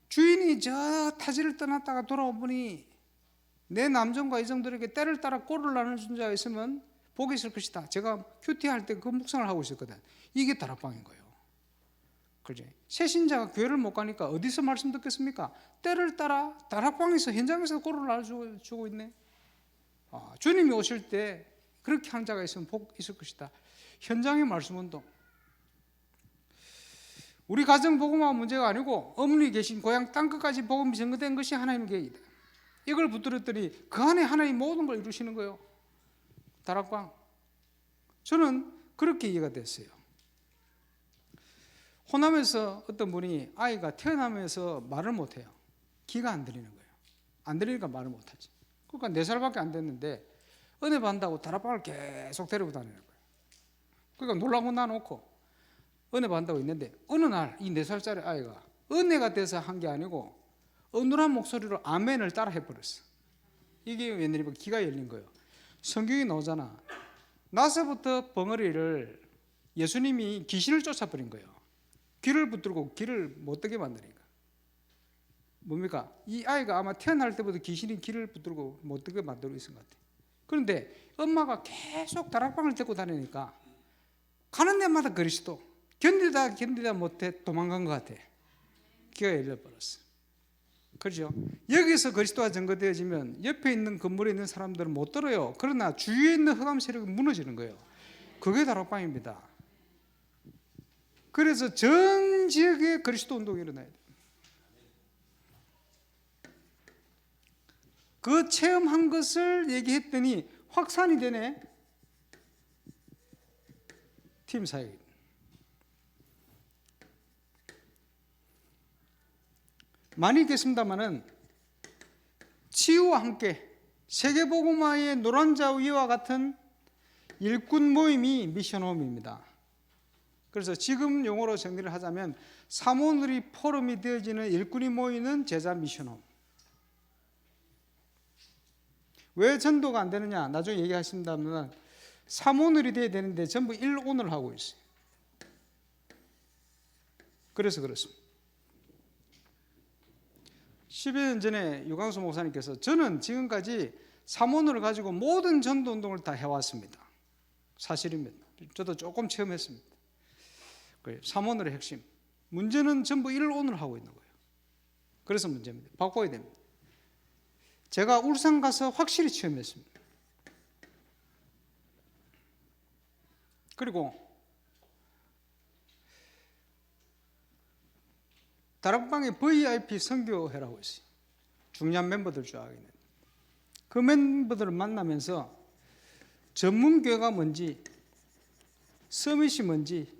주인이 저 타지를 떠났다가 돌아오보니 내 남정과 이정들에게 때를 따라 꼴을 나눠준 자가 있으면 복이 있을 것이다. 제가 큐티할 때 그 묵상을 하고 있었거든. 이게 다락방인 거예요. 그렇지? 새신자가 교회를 못 가니까 어디서 말씀 듣겠습니까? 때를 따라 다락방에서, 현장에서 꼴을 나눠주고 있네. 주님이 오실 때 그렇게 한 자가 있으면 복 있을 것이다. 현장의 말씀 운동. 우리 가정 복음화 문제가 아니고 어머니 계신 고향 땅끝까지 복음이 전거된 것이 하나님의 계획이다. 이걸 붙들었더니 그 안에 하나님 모든 걸 이루시는 거예요. 다락방. 저는 그렇게 이해가 됐어요. 호남에서 어떤 분이 아이가 태어나면서 말을 못해요. 귀가 안 들리는 거예요. 안 들리니까 말을 못하지. 그러니까 4살밖에 안 됐는데 은혜 받는다고 다락방을 계속 데리고 다니는 거예요. 그러니까 놀라고 놔놓고 은혜 받는다고 있는데 어느 날 이 4살짜리 아이가 은혜가 돼서 한 게 아니고 어눌한 목소리로 아멘을 따라 해버렸어. 이게 웬일이면 귀가 열린 거예요. 성경이 나오잖아. 나서부터 벙어리를 예수님이 귀신을 쫓아버린 거예요. 귀를 붙들고 귀를 못 뜨게 만드니까. 뭡니까? 이 아이가 아마 태어날 때부터 귀신이 귀를 붙들고 못 뜨게 만들고 있은 것 같아요. 그런데 엄마가 계속 다락방을 데리고 다니니까 가는 데마다 그리스도, 견디다 못해 도망간 것 같아. 기가 열려버렸어. 그렇죠? 여기서 그리스도가 증거되어지면 옆에 있는 건물에 있는 사람들은 못 들어요. 그러나 주위에 있는 흑암 세력이 무너지는 거예요. 그게 다락방입니다. 그래서 전 지역에 그리스도 운동이 일어나야 돼요. 그 체험한 것을 얘기했더니 확산이 되네. 팀 사역. 많이 있겠습니다만은 치유와 함께 세계복음화의 노란자 위와 같은 일꾼 모임이 미션홈입니다. 그래서 지금 용어로 정리를 하자면 사모누리 포럼이 되어지는 일꾼이 모이는 제자 미션홈. 왜 전도가 안 되느냐? 나중에 얘기하신다면 사모누리 돼야 되는데 전부 일온을 하고 있어요. 그래서 그렇습니다. 10여 년 전에 유광수 목사님께서 저는 지금까지 사모누를 가지고 모든 전도운동을 다 해왔습니다. 사실입니다. 저도 조금 체험했습니다. 사모누의 핵심. 문제는 전부 일온을 하고 있는 거예요. 그래서 문제입니다. 바꿔야 됩니다. 제가 울산 가서 확실히 체험했습니다. 그리고 다락방에 VIP 선교회라고 있어요. 중요한 멤버들 좋아하겠네. 그 멤버들을 만나면서 전문교회가 뭔지, 서밋이 뭔지,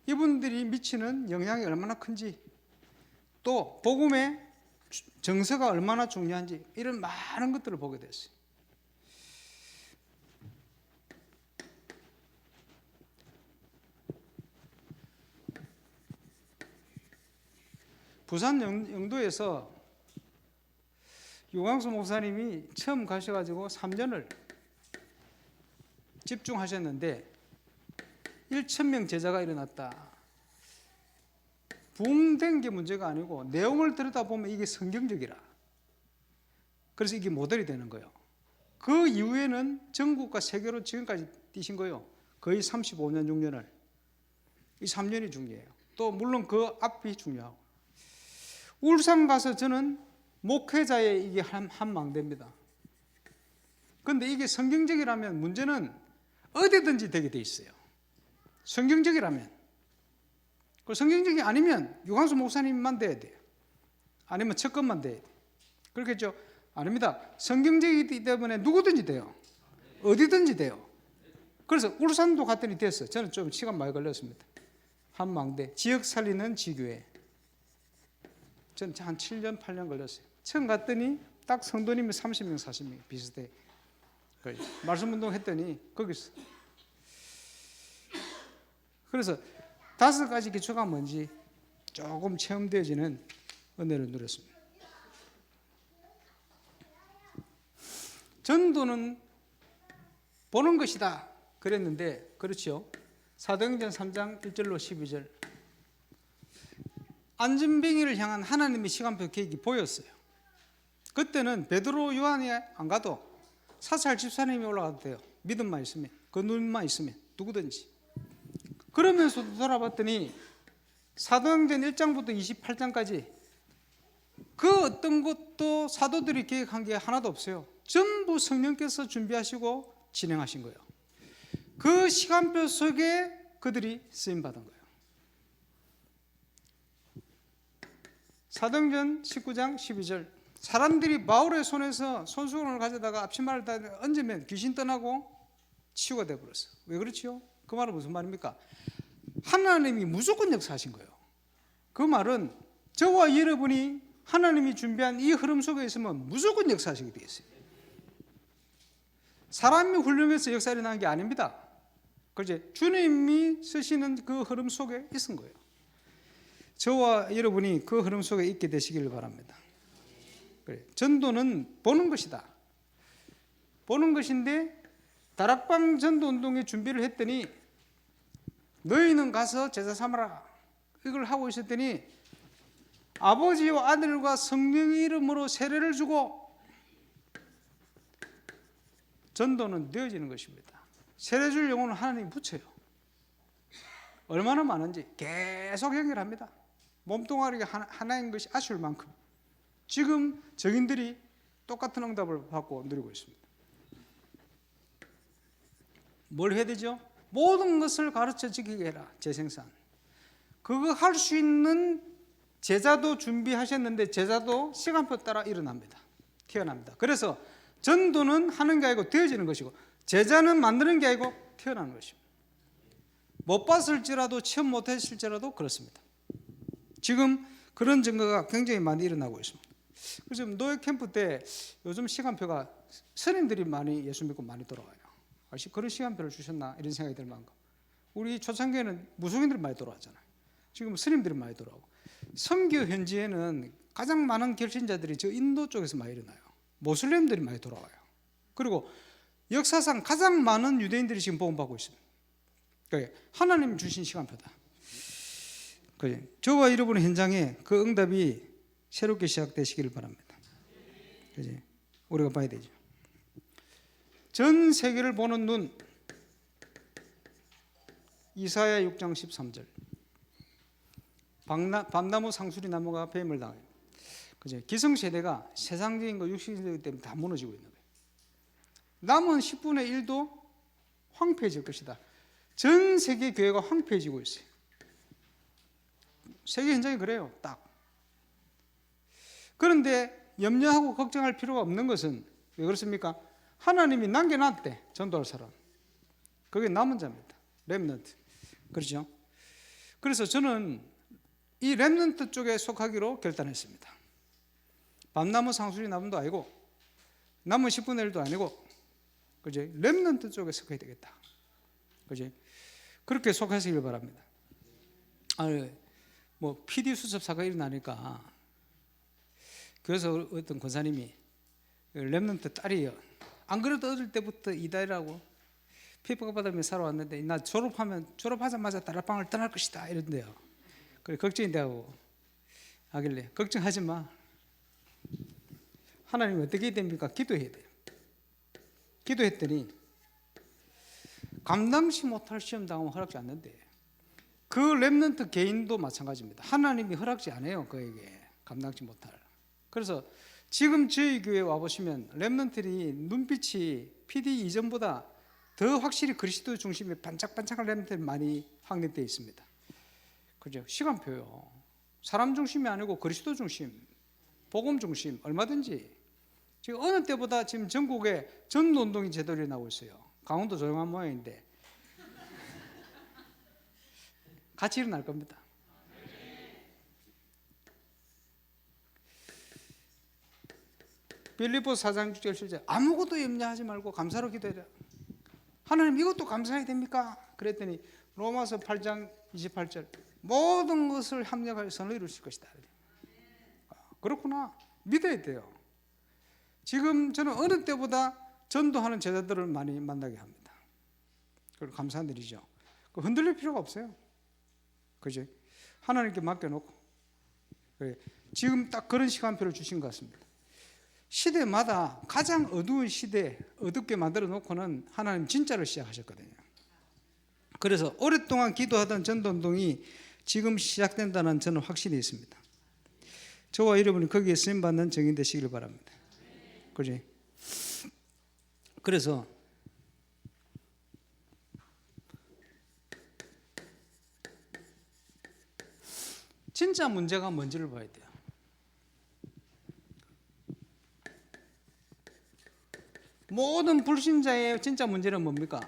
이분들이 미치는 영향이 얼마나 큰지, 또 복음의 정서가 얼마나 중요한지, 이런 많은 것들을 보게 됐어요. 부산 영도에서 유광수 목사님이 처음 가셔가지고 3년을 집중하셨는데 1,000명 제자가 일어났다. 부흥된 게 문제가 아니고 내용을 들여다보면 이게 성경적이라. 그래서 이게 모델이 되는 거예요. 그 이후에는 전국과 세계로 지금까지 뛰신 거예요. 거의 35년, 6년을. 이 3년이 중요해요. 또 물론 그 앞이 중요하고. 울산 가서 저는 목회자의 이게 한 망대입니다. 그런데 이게 성경적이라면 문제는 어디든지 되게 돼 있어요. 성경적이라면. 성경적이 아니면 유광수 목사님만 돼야 돼요. 아니면 첫건만 돼야 돼요. 그렇겠죠? 아닙니다. 성경적이기 때문에 누구든지 돼요. 어디든지 돼요. 그래서 울산도 갔더니 됐어요. 저는 좀 시간 많이 걸렸습니다. 한 망대. 지역 살리는 지교회. 전 한 7년, 8년 걸렸어요. 처음 갔더니 딱 성도님이 30명, 40명 비슷해. 말씀 운동 했더니 거기서. 그래서 5가지 기초가 뭔지 조금 체험되어지는 은혜를 누렸습니다. 전도는 보는 것이다 그랬는데 그렇죠. 사도행전 3장 1절로 12절 안전뱅이를 향한 하나님의 시간표 계획이 보였어요. 그때는 베드로 요한이 안 가도 사살 집사님이 올라가도 돼요. 믿음만 있으면, 그 눈만 있으면 누구든지. 그러면서도 돌아봤더니 사도행전 1장부터 28장까지 그 어떤 것도 사도들이 계획한 게 하나도 없어요. 전부 성령께서 준비하시고 진행하신 거예요. 그 시간표 속에 그들이 쓰임받은 거예요. 사도행전 19장 12절 사람들이 바울의 손에서 손수건을 가져다가 앞치마를 다 얹으면 귀신 떠나고 치유가 되어버렸어요. 왜 그렇지요? 그 말은 무슨 말입니까? 하나님이 무조건 역사하신 거예요. 그 말은 저와 여러분이 하나님이 준비한 이 흐름 속에 있으면 무조건 역사하시게 되어 있어요. 사람이 훌륭해서 역사 일어나는 게 아닙니다. 그렇지? 주님이 쓰시는 그 흐름 속에 있은 거예요. 저와 여러분이 그 흐름 속에 있게 되시길 바랍니다. 그래. 전도는 보는 것이다. 보는 것인데 다락방 전도 운동에 준비를 했더니 너희는 가서 제자 삼아라 이걸 하고 있었더니 아버지와 아들과 성령의 이름으로 세례를 주고 전도는 되어지는 것입니다. 세례줄 영혼은 하나님이 붙여요. 얼마나 많은지 계속 연결합니다. 몸뚱아리가 하나인 것이 아쉬울 만큼 지금 증인들이 똑같은 응답을 받고 누리고 있습니다. 뭘 해야 되죠? 모든 것을 가르쳐 지키게 해라. 재생산. 그거 할 수 있는 제자도 준비하셨는데 제자도 시간표 따라 일어납니다. 태어납니다. 그래서 전도는 하는 게 아니고 되어지는 것이고 제자는 만드는 게 아니고 태어나는 것입니다. 못 봤을지라도 체험 못했을지라도 그렇습니다. 지금 그런 증거가 굉장히 많이 일어나고 있습니다. 그래서 노예 캠프 때 요즘 시간표가 스님들이 많이 예수 믿고 많이 돌아와요. 그런 시간표를 주셨나 이런 생각이 들 만큼 우리 초창기에는 무속인들이 많이 돌아왔잖아요. 지금 스님들이 많이 돌아오고 선교 현지에는 가장 많은 결신자들이 저 인도 쪽에서 많이 일어나요. 모슬렘들이 많이 돌아와요. 그리고 역사상 가장 많은 유대인들이 지금 복음받고 있습니다. 그러니까 하나님 주신 시간표다. 저와 여러분의 현장에 그 응답이 새롭게 시작되시기를 바랍니다. 그지? 우리가 봐야 되죠. 전 세계를 보는 눈. 이사야 6장 13절. 밤나무 상수리 나무가 뱀을 당해요. 그죠? 기성세대가 세상적인 거 육신세대 때문에 다 무너지고 있는 거예요. 남은 10분의 1도 황폐해질 것이다. 전 세계 교회가 황폐해지고 있어요. 세계 현장이 그래요. 딱. 그런데 염려하고 걱정할 필요가 없는 것은 왜 그렇습니까? 하나님이 남겨놨대. 전도할 사람. 그게 남은 자입니다. 렘넌트. 그렇죠? 그래서 저는 이 렘넌트 쪽에 속하기로 결단했습니다. 밤나무 상수리 나무도 아니고 남은 10분의 1도 아니고 그지? 렘넌트 쪽에 속해야 되겠다. 그지? 그렇게 속하시길 바랍니다. PD 수첩 사건이 일어나니까 그래서 어떤 권사님이 렘넌트 딸이요. 안 그래도 어릴 때부터 이달이라고 피부가 받으며 살아왔는데 나 졸업하자마자 다락방을 떠날 것이다 이런데요. 그래 걱정이 되고 하길래 걱정하지 마. 하나님 어떻게 해야 됩니까? 기도해야 돼요. 기도했더니 감당치 못할 시험 당하면 허락지 않는데 그 렘넌트 개인도 마찬가지입니다. 하나님이 허락지 않아요. 그에게 감당치 못할. 그래서 지금 저희 교회 와보시면 렘넌트들이 눈빛이 PD 이전보다 더 확실히 그리스도 중심의 반짝반짝한 렘넌트들이 많이 확립되어 있습니다. 그죠? 시간표요. 사람 중심이 아니고 그리스도 중심, 복음 중심, 얼마든지. 지금 어느 때보다 지금 전국에 전도운동이 제대로 일어나고 있어요. 강원도 조용한 모양인데 같이 일어날 겁니다. 빌립보서 4장 6절 7절 아무것도 염려하지 말고 감사로 기도해라. 하나님 이것도 감사해야 됩니까? 그랬더니 로마서 8장 28절 모든 것을 합력하여 선을 이루실 것이다. 그렇구나. 믿어야 돼요. 지금 저는 어느 때보다 전도하는 제자들을 많이 만나게 합니다. 그리고 감사드리죠. 흔들릴 필요가 없어요. 그죠? 하나님께 맡겨놓고 지금 딱 그런 시간표를 주신 것 같습니다. 시대마다 가장 어두운 시대 어둡게 만들어 놓고는 하나님 진짜를 시작하셨거든요. 그래서 오랫동안 기도하던 전도운동이 지금 시작된다는 저는 확신이 있습니다. 저와 여러분이 거기에 쓰임받는 증인 되시길 바랍니다. 그지? 그래서 진짜 문제가 뭔지를 봐야 돼요. 모든 불신자의 진짜 문제는 뭡니까?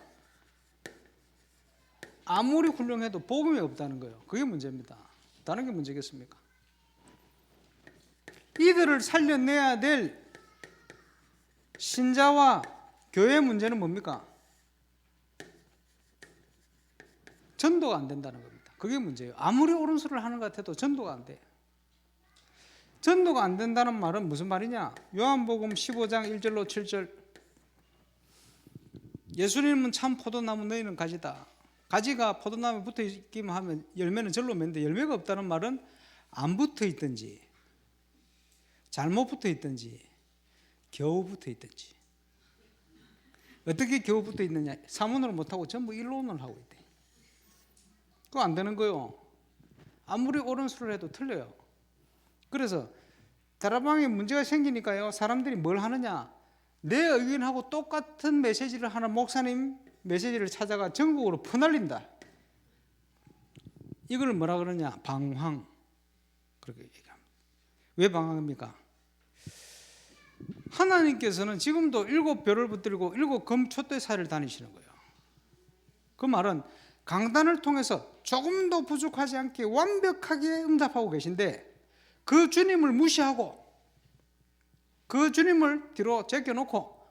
아무리 훌륭해도 복음이 없다는 거예요. 그게 문제입니다. 다른 게 문제겠습니까? 이들을 살려내야 될 신자와 교회의 문제는 뭡니까? 전도가 안 된다는 겁니다. 그게 문제예요. 아무리 옳은 소리를 하는 것 같아도 전도가 안 돼요. 전도가 안 된다는 말은 무슨 말이냐? 요한복음 15장 1절로 7절 예수님은 참 포도나무 너희는 가지다. 가지가 포도나무에 붙어 있기만 하면 열매는 절로 맺는데 열매가 없다는 말은 안 붙어 있든지 잘못 붙어 있든지 겨우 붙어 있든지 어떻게 겨우 붙어 있느냐? 사문으로 못하고 전부 일론을 하고 있대. 그거 안 되는 거요. 아무리 옳은 수를 해도 틀려요. 그래서 다락방에 문제가 생기니까요, 사람들이 뭘 하느냐? 내 의견하고 똑같은 메시지를 하는 목사님 메시지를 찾아가 전국으로 퍼날린다. 이걸 뭐라 그러냐? 방황. 그렇게 얘기합니다. 왜 방황입니까? 하나님께서는 지금도 7별을 붙들고 7금촛대 사이를 다니시는 거예요. 그 말은 강단을 통해서 조금도 부족하지 않게 완벽하게 응답하고 계신데, 그 주님을 무시하고 그 주님을 뒤로 제껴놓고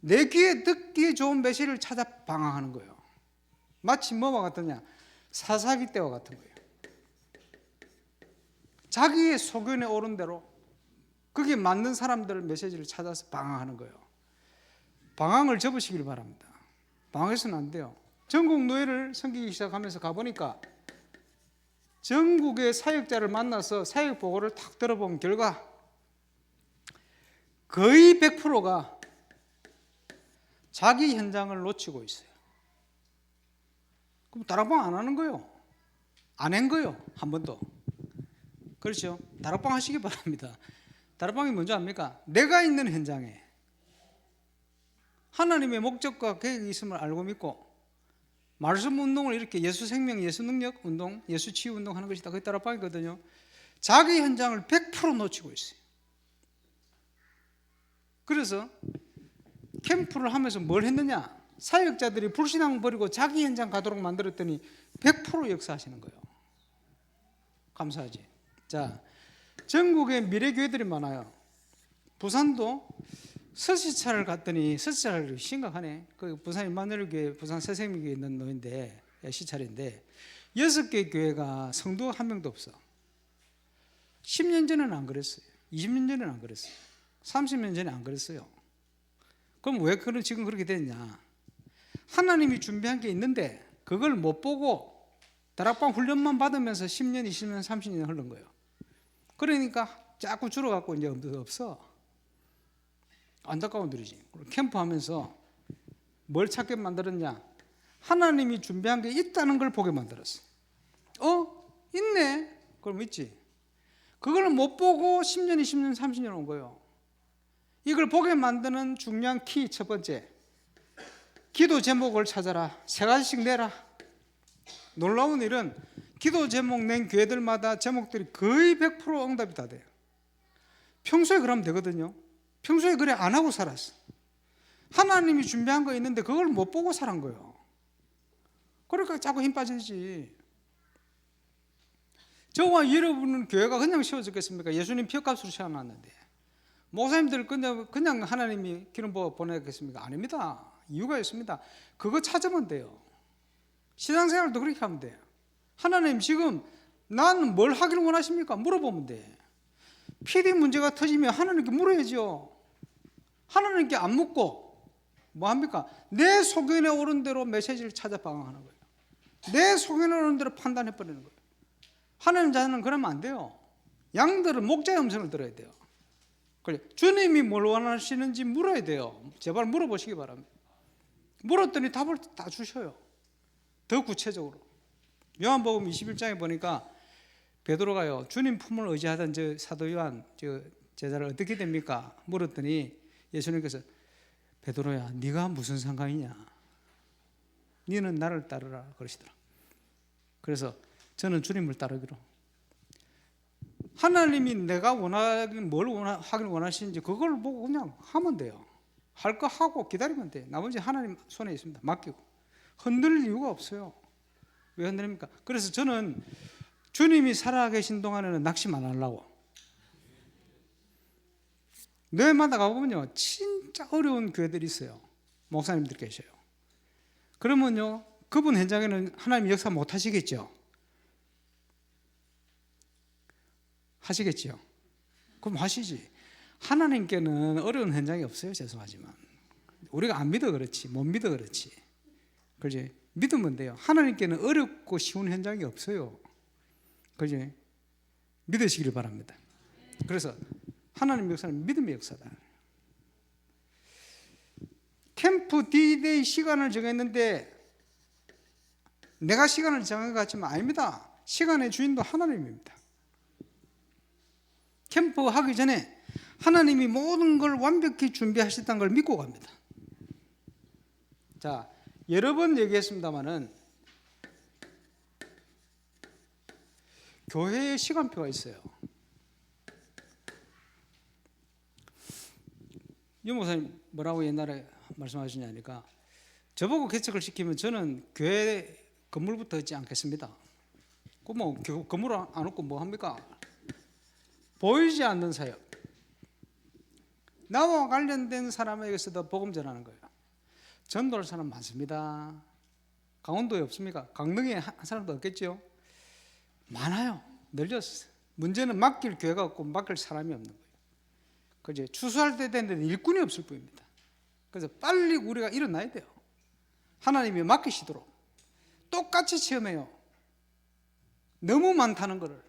내 귀에 듣기 좋은 메시지를 찾아 방황하는 거예요. 마치 뭐와 같느냐? 사사기 때와 같은 거예요. 자기의 소견에 오른 대로 거기에 맞는 사람들 메시지를 찾아서 방황하는 거예요. 방황을 접으시길 바랍니다. 방황해서는 안 돼요. 전국 노예를 섬기기 시작하면서 가보니까 전국의 사역자를 만나서 사역 보고를 탁 들어본 결과 거의 100%가 자기 현장을 놓치고 있어요. 그럼 다락방 안 하는 거예요. 안 한 거예요. 한 번도. 그렇죠? 다락방 하시기 바랍니다. 다락방이 뭔지 압니까? 내가 있는 현장에 하나님의 목적과 계획이 있음을 알고 믿고 말씀 운동을 이렇게 예수 생명, 예수 능력 운동, 예수 치유 운동 하는 것이 다 그게 다락방이거든요. 자기 현장을 100% 놓치고 있어요. 그래서 캠프를 하면서 뭘 했느냐? 사역자들이 불신앙 버리고 자기 현장 가도록 만들었더니 100% 역사하시는 거예요. 감사하지. 자, 전국에 미래교회들이 많아요. 부산도 서시차를 갔더니, 서시차를 심각하네. 그 부산 임마누엘교회, 부산 새생명교회에 있는 노인데, 시찰인데 6개 교회가 성도가 한 명도 없어. 10년 전에는 안 그랬어요. 20년 전에는 안 그랬어요. 30년 전에 안 그랬어요. 그럼 왜 지금 그렇게 됐냐? 하나님이 준비한 게 있는데 그걸 못 보고 다락방 훈련만 받으면서 10년, 20년, 30년 흐른 거예요. 그러니까 자꾸 줄어갖고 이제 없어. 안타까운 일이지. 캠프하면서 뭘 찾게 만들었냐? 하나님이 준비한 게 있다는 걸 보게 만들었어. 있네. 그럼 있지. 그걸 못 보고 10년, 20년, 30년 온 거예요. 이걸 보게 만드는 중요한 키 첫 번째, 기도 제목을 찾아라. 3가지씩 내라. 놀라운 일은 기도 제목 낸 교회들마다 제목들이 거의 100% 응답이 다 돼요. 평소에 그러면 되거든요. 평소에 그래 안 하고 살았어. 하나님이 준비한 거 있는데 그걸 못 보고 살은 거예요. 그러니까 자꾸 힘 빠지지. 저와 여러분은 교회가 그냥 쉬워졌겠습니까? 예수님 피값으로 세워놨는데 목사님들 그냥 하나님이 기름 부어 보내겠습니까? 아닙니다. 이유가 있습니다. 그거 찾으면 돼요. 신앙생활도 그렇게 하면 돼요. 하나님 지금 나는 뭘 하기를 원하십니까? 물어보면 돼. PD 문제가 터지면 하나님께 물어야죠. 하나님께 안 묻고 뭐 합니까? 내 소견에 오른 대로 메시지를 찾아 방황하는 거예요. 내 소견에 오른 대로 판단해버리는 거예요. 하나님 자녀는 그러면 안 돼요. 양들은 목자의 음성을 들어야 돼요. 그래, 주님이 뭘 원하시는지 물어야 돼요. 제발 물어보시기 바랍니다. 물었더니 답을 다 주셔요. 더 구체적으로. 요한복음 21장에 보니까 베드로가요, 주님 품을 의지하던 저 사도 요한 저 제자를 어떻게 됩니까? 물었더니 예수님께서 베드로야, 네가 무슨 상관이냐? 너는 나를 따르라 그러시더라. 그래서 저는 주님을 따르기로. 하나님이 내가 원하긴 뭘 하길 원하시는지 그걸 보고 그냥 하면 돼요. 할 거 하고 기다리면 돼. 나머지 하나님 손에 있습니다. 맡기고. 흔들릴 이유가 없어요. 왜 흔들립니까? 그래서 저는 주님이 살아계신 동안에는 낙심 안 하려고. 뇌마다 가보면요, 진짜 어려운 교회들이 있어요. 목사님들 계셔요. 그러면요, 그분 현장에는 하나님 역사 못 하시겠죠? 하시겠죠? 그럼 하시지. 하나님께는 어려운 현장이 없어요. 죄송하지만 우리가 안 믿어 그렇지, 못 믿어 그렇지. 그렇지? 믿으면 돼요. 하나님께는 어렵고 쉬운 현장이 없어요. 그렇지? 믿으시기를 바랍니다. 그래서 하나님 역사는 믿음의 역사다. 캠프 D-Day 시간을 정했는데 내가 시간을 정한 것 같지만 아닙니다. 시간의 주인도 하나님입니다. 캠프 하기 전에 하나님이 모든 걸 완벽히 준비하셨다는 걸 믿고 갑니다. 자, 여러 번 얘기했습니다마는 교회에 시간표가 있어요. 유 목사님 뭐라고 옛날에 말씀하시냐니까 저보고 개척을 시키면 저는 교회 건물부터 얻지 않겠습니다. 그 뭐 건물 안 얻고 뭐 합니까? 보이지 않는 사역, 나와 관련된 사람에게서도 복음 전하는 거예요. 전도할 사람 많습니다. 강원도에 없습니까? 강릉에 한 사람도 없겠죠? 많아요. 늘렸어요. 문제는 맡길 교회가 없고 맡길 사람이 없는 거예요. 그제 추수할 때 됐는데 일꾼이 없을 뿐입니다. 그래서 빨리 우리가 일어나야 돼요. 하나님이 맡기시도록. 똑같이 체험해요. 너무 많다는 것을.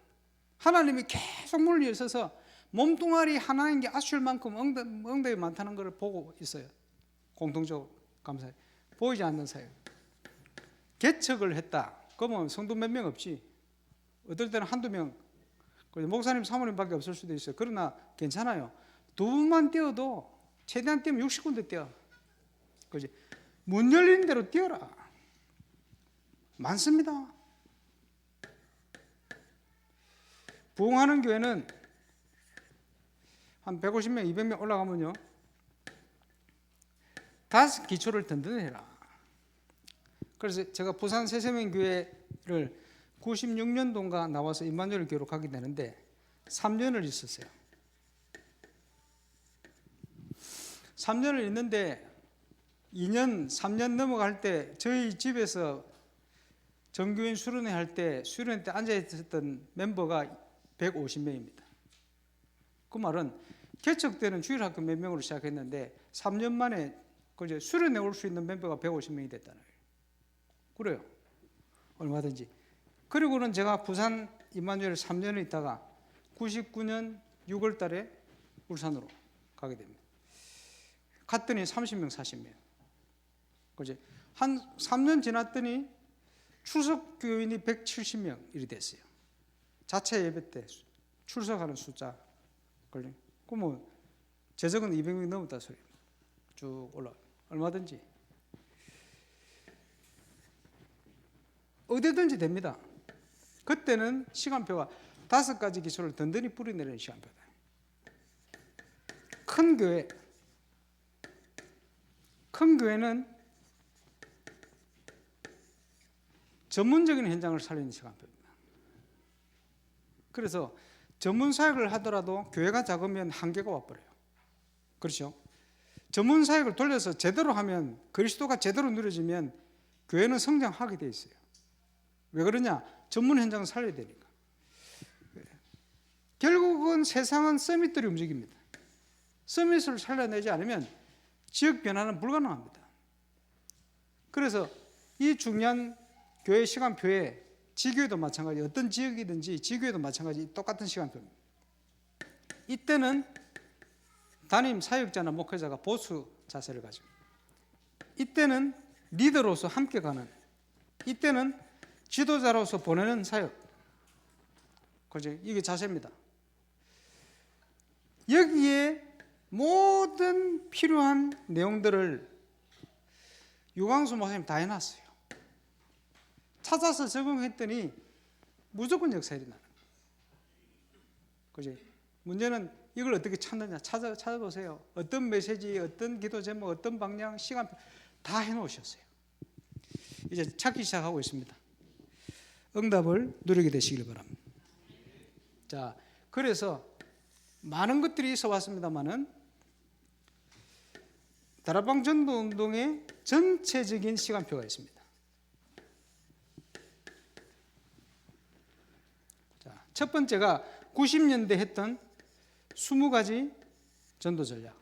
하나님이 계속 물리 있어서 몸뚱아리 하나인 게 아쉬울 만큼 엉덩이 많다는 것을 보고 있어요. 공통적으로 감사해요. 보이지 않는 사역. 개척을 했다. 그러면 성도 몇 명 없지. 어떨 때는 한두 명, 목사님 사모님밖에 없을 수도 있어요. 그러나 괜찮아요. 두 분만 뛰어도 최대한 뛰면 60군데 뛰어. 그지? 문 열리는 대로 뛰어라. 많습니다. 부흥하는 교회는 한 150명, 200명 올라가면요, 다섯 기초를 든든히 해라. 그래서 제가 부산 새세명 교회를 96년도인가 나와서 임마누엘 교회로 가게 되는데 3년을 있었어요. 3년을 있는데 2년, 3년 넘어갈 때 저희 집에서 정교인 수련회 할 때 수련회 때 앉아 있었던 멤버가 150명입니다. 그 말은 개척때는 주일학교 몇 명으로 시작했는데 3년 만에 수련회 올 수 있는 멤버가 150명이 됐다는 거예요. 그래요. 얼마든지. 그리고는 제가 부산 임마누엘 3년을 있다가 99년 6월 달에 울산으로 가게 됩니다. 갔더니 30명, 40명. 그지? 한 3년 지났더니 출석 교인이 170명 이리 됐어요. 자체 예배 때 출석하는 숫자. 그러면 재적은 200명 넘었다 소리예요. 쭉 올라. 얼마든지. 어디든지 됩니다. 그때는 시간표가 5가지 기초를 든든히 뿌리내리는 시간표다. 큰 교회는 전문적인 현장을 살리는 시간표입니다. 그래서 전문 사역을 하더라도 교회가 작으면 한계가 와버려요. 그렇죠? 전문 사역을 돌려서 제대로 하면, 그리스도가 제대로 누려지면 교회는 성장하게 돼 있어요. 왜 그러냐? 전문 현장을 살려야 되니까. 결국은 세상은 서밋들이 움직입니다. 서밋을 살려내지 않으면 지역 변화는 불가능합니다. 그래서 이 중요한 교회 시간표에 지교회도 마찬가지, 어떤 지역이든지 지교회도 마찬가지 똑같은 시간표입니다. 이때는 담임 사역자나 목회자가 보수 자세를 가지고, 이때는 리더로서 함께 가는, 이때는 지도자로서 보내는 사역. 그죠? 이게 자세입니다. 여기에 모든 필요한 내용들을 유광수 목사님 다 해놨어요. 찾아서 적용했더니 무조건 역사 일어나는 거예요. 그죠? 문제는 이걸 어떻게 찾느냐. 찾아보세요. 어떤 메시지, 어떤 기도 제목, 어떤 방향, 시간표 다 해놓으셨어요. 이제 찾기 시작하고 있습니다. 응답을 누리게 되시길 바랍니다. 자, 그래서 많은 것들이 있어 왔습니다만은 다락방 전도 운동의 전체적인 시간표가 있습니다. 자, 첫 번째가 90년대 했던 20가지 전도 전략.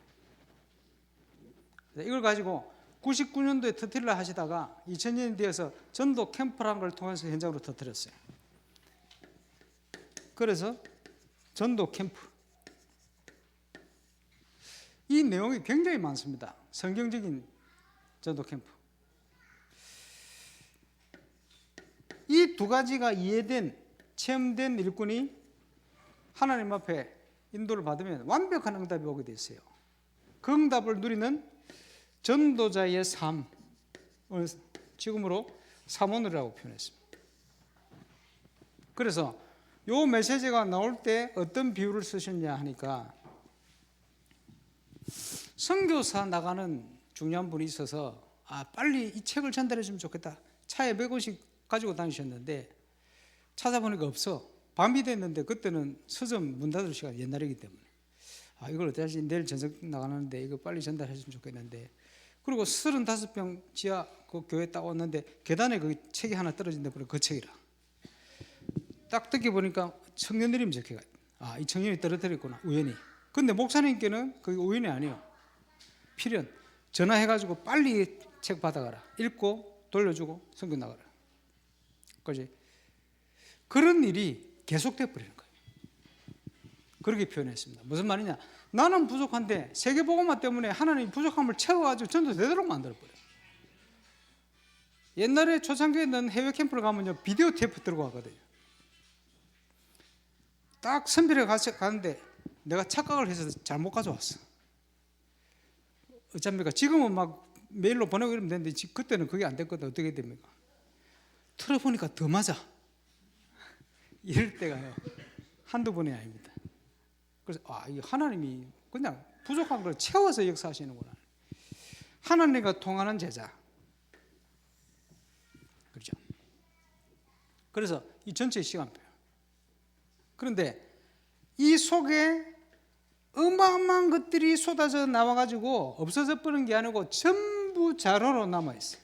이걸 가지고 99년도에 터뜨리려 하시다가 2000년이 되어서 전도 캠프라는 걸 통해서 현장으로 터뜨렸어요. 그래서 전도 캠프. 이 내용이 굉장히 많습니다. 성경적인 전도 캠프. 이 두 가지가 이해된, 체험된 일꾼이 하나님 앞에 인도를 받으면 완벽한 응답이 오게 돼 있어요. 그 응답을 누리는 전도자의 삶을 지금으로 사모늘이라고 표현했습니다. 그래서 요 메시지가 나올 때 어떤 비유를 쓰셨냐 하니까, 선교사 나가는 중요한 분이 있어서 빨리 이 책을 전달해 주면 좋겠다. 차에 100원씩 가지고 다니셨는데 찾아보니까 없어. 밤이 됐는데 그때는 서점 문 닫을 시간, 옛날이기 때문에 이걸 어떡하지, 내일 저녁 나가는데 이거 빨리 전달해 주면 좋겠는데, 그리고 35평 지하 그 교회 딱 왔는데 계단에 그 책이 하나 떨어진데 그 책이라. 딱 듣기 보니까 청년 이름이 적혀가. 이 청년이 떨어뜨렸구나, 우연히. 근데 목사님께는 그게 우연이 아니에요. 필연. 전화해가지고 빨리 책 받아가라. 읽고 돌려주고 성경 나가라. 그지? 그런 일이 계속돼 버리는 거예요. 그렇게 표현했습니다. 무슨 말이냐? 나는 부족한데 세계복음화 때문에 하나님이 부족함을 채워가지고 전도되도록 만들어버려요. 옛날에 초창기에는 해외 캠프를 가면요, 비디오 테이프 들고 가거든요. 딱 선별해 가는데 내가 착각을 해서 잘못 가져왔어. 어쩝니까? 지금은 막 메일로 보내고 이러면 되는데 그때는 그게 안 됐거든. 어떻게 됩니까? 틀어보니까 더 맞아. 이럴 때가요, 한두 번이 아닙니다. 그래서 이 하나님이 그냥 부족한 걸 채워서 역사하시는구나. 하나님과 통하는 제자. 그렇죠? 그래서 이 전체 시간표. 그런데 이 속에 어마어마한 것들이 쏟아져 나와가지고 없어져 버린 게 아니고 전부 자료로 남아있어요.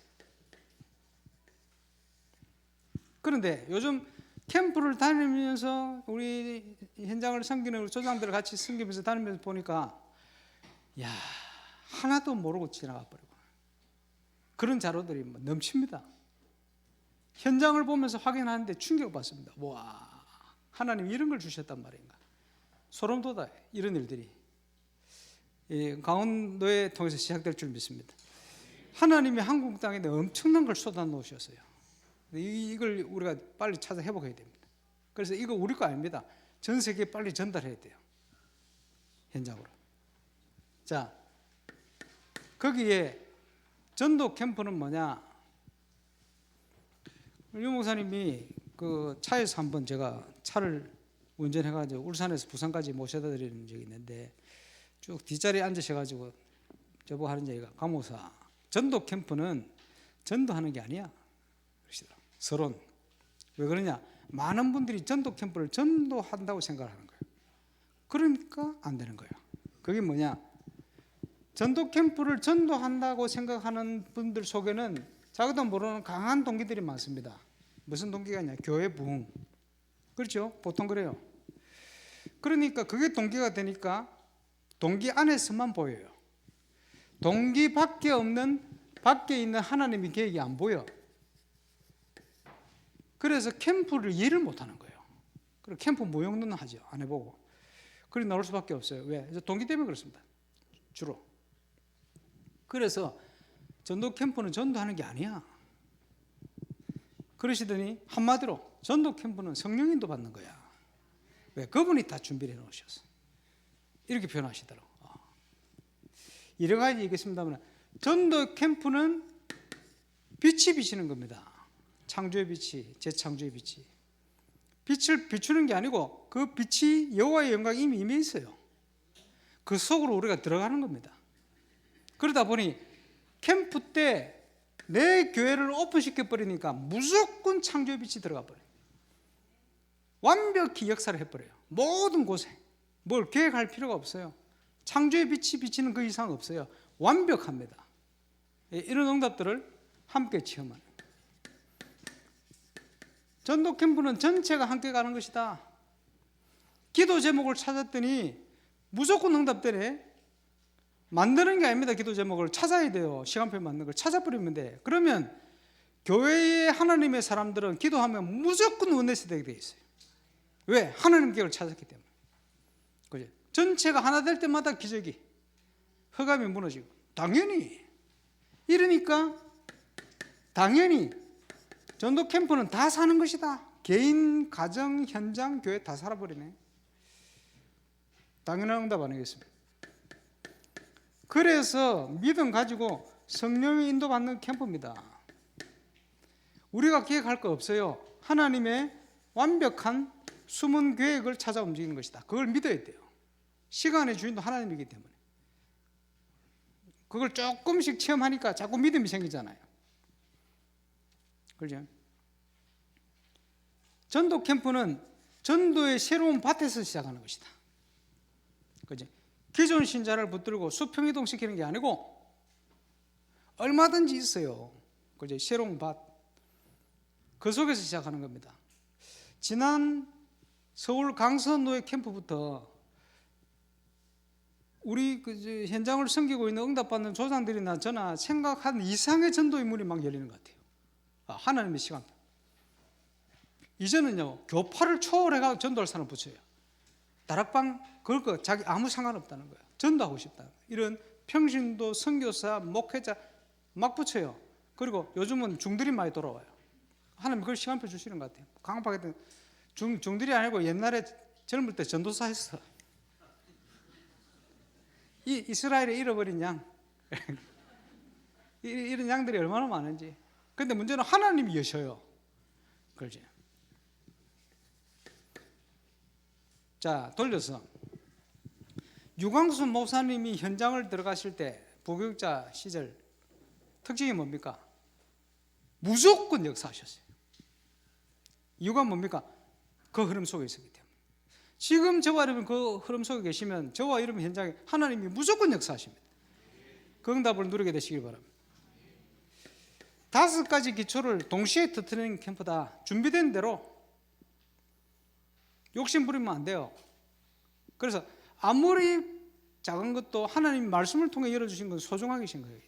그런데 요즘 캠프를 다니면서 우리 현장을 섬기는 조장들을 같이 섬기면서 다니면서 보니까 하나도 모르고 지나가 버리고 그런 자료들이 넘칩니다. 현장을 보면서 확인하는데 충격받습니다. 와, 하나님 이런 걸 주셨단 말인가. 소름 돋아요. 이런 일들이 강원도에 통해서 시작될 줄 믿습니다. 하나님이 한국 땅에 엄청난 걸 쏟아 놓으셨어요. 이걸 우리가 빨리 찾아 회복해야 됩니다. 그래서 이거 우리 거 아닙니다. 전 세계에 빨리 전달해야 돼요. 현장으로. 자, 거기에 전도 캠프는 뭐냐? 유 목사님이 그 차에서 한번 제가 차를 운전해가지고 울산에서 부산까지 모셔다 드리는 적이 있는데, 쭉 뒷자리에 앉으셔가지고 저보고 하는 얘기가, 강목사, 전도 캠프는 전도하는 게 아니야. 그러시더라고요. 서론. 왜 그러냐? 많은 분들이 전도 캠프를 전도한다고 생각을 하는 거예요. 그러니까 안 되는 거예요. 그게 뭐냐? 전도 캠프를 전도한다고 생각하는 분들 속에는 자기도 모르는 강한 동기들이 많습니다. 무슨 동기가 있냐? 교회 부흥. 그렇죠? 보통 그래요. 그러니까 그게 동기가 되니까 동기 안에서만 보여요. 동기 밖에 없는, 밖에 있는 하나님의 계획이 안 보여. 그래서 캠프를 이해를 못하는 거예요. 그리고 캠프 모형은 하죠. 안 해보고. 그리 나올 수밖에 없어요. 왜? 동기 때문에 그렇습니다. 주로. 그래서 전도 캠프는 전도하는 게 아니야. 그러시더니 한마디로 전도 캠프는 성령인도 받는 거야. 왜? 그분이 다 준비를 해놓으셨어. 이렇게 표현하시더라고. 여러 가지 얘기했습니다만, 전도 캠프는 빛이 비치는 겁니다. 창조의 빛이, 재창조의 빛이. 빛을 비추는 게 아니고 그 빛이 여호와의 영광이 이미 임해 있어요. 그 속으로 우리가 들어가는 겁니다. 그러다 보니 캠프 때 내 교회를 오픈시켜 버리니까 무조건 창조의 빛이 들어가 버려요. 완벽히 역사를 해버려요. 모든 곳에. 뭘 계획할 필요가 없어요. 창조의 빛이 비치는 그 이상 없어요. 완벽합니다. 이런 응답들을 함께 체험하는. 전도 캠프는 전체가 함께 가는 것이다. 기도 제목을 찾았더니 무조건 응답되네. 만드는 게 아닙니다. 기도 제목을 찾아야 돼요. 시간표 맞는 걸 찾아버리면 돼. 그러면 교회의 하나님의 사람들은 기도하면 무조건 원내스 되게 돼 있어요. 왜? 하나님 계획을 찾았기 때문에. 그죠? 전체가 하나 될 때마다 기적이, 흑암이 무너지고. 당연히 이러니까 당연히 전도 캠프는 다 사는 것이다. 개인, 가정, 현장, 교회 다 살아버리네. 당연한 응답 아니겠습니까? 그래서 믿음 가지고 성령의 인도받는 캠프입니다. 우리가 계획할 거 없어요. 하나님의 완벽한 숨은 계획을 찾아 움직이는 것이다. 그걸 믿어야 돼요. 시간의 주인도 하나님이기 때문에. 그걸 조금씩 체험하니까 자꾸 믿음이 생기잖아요. 그렇죠? 전도 캠프는 전도의 새로운 밭에서 시작하는 것이다. 그죠? 기존 신자를 붙들고 수평이동시키는 게 아니고 얼마든지 있어요. 그죠? 새로운 밭. 그 속에서 시작하는 겁니다. 지난 서울 강선노예 캠프부터 우리 현장을 섬기고 있는 응답받는 조상들이나 저나 생각한 이상의 전도의 문이 막 열리는 것 같아요. 하나님의 시간. 이제는요, 교파를 초월해가 전도할 사람 붙여요. 다락방 그럴 거 자기 아무 상관없다는 거예요. 전도하고 싶다. 이런 평신도, 선교사, 목회자 막 붙여요. 그리고 요즘은 중들이 많이 돌아와요. 하나님 그걸 시간표 주시는 것 같아요. 강박했던 중들이 아니고 옛날에 젊을 때 전도사 했어. 이 이스라엘에 잃어버린 양 이런 양들이 얼마나 많은지. 근데 문제는 하나님이 여셔요. 그렇지. 자, 돌려서 유광수 목사님이 현장을 들어가실 때 부교육자 시절 특징이 뭡니까? 무조건 역사하셨어요. 이유가 뭡니까? 그 흐름 속에 있었기 때문에. 지금 저와 여러분 그 흐름 속에 계시면 저와 여러분 현장에 하나님이 무조건 역사하십니다. 그 응답을 누리게 되시길 바랍니다. 5가지 기초를 동시에 터뜨리는 캠프다. 준비된 대로 욕심 부리면 안 돼요. 그래서 아무리 작은 것도 하나님 말씀을 통해 열어주신 건 소중하게 신 거예요.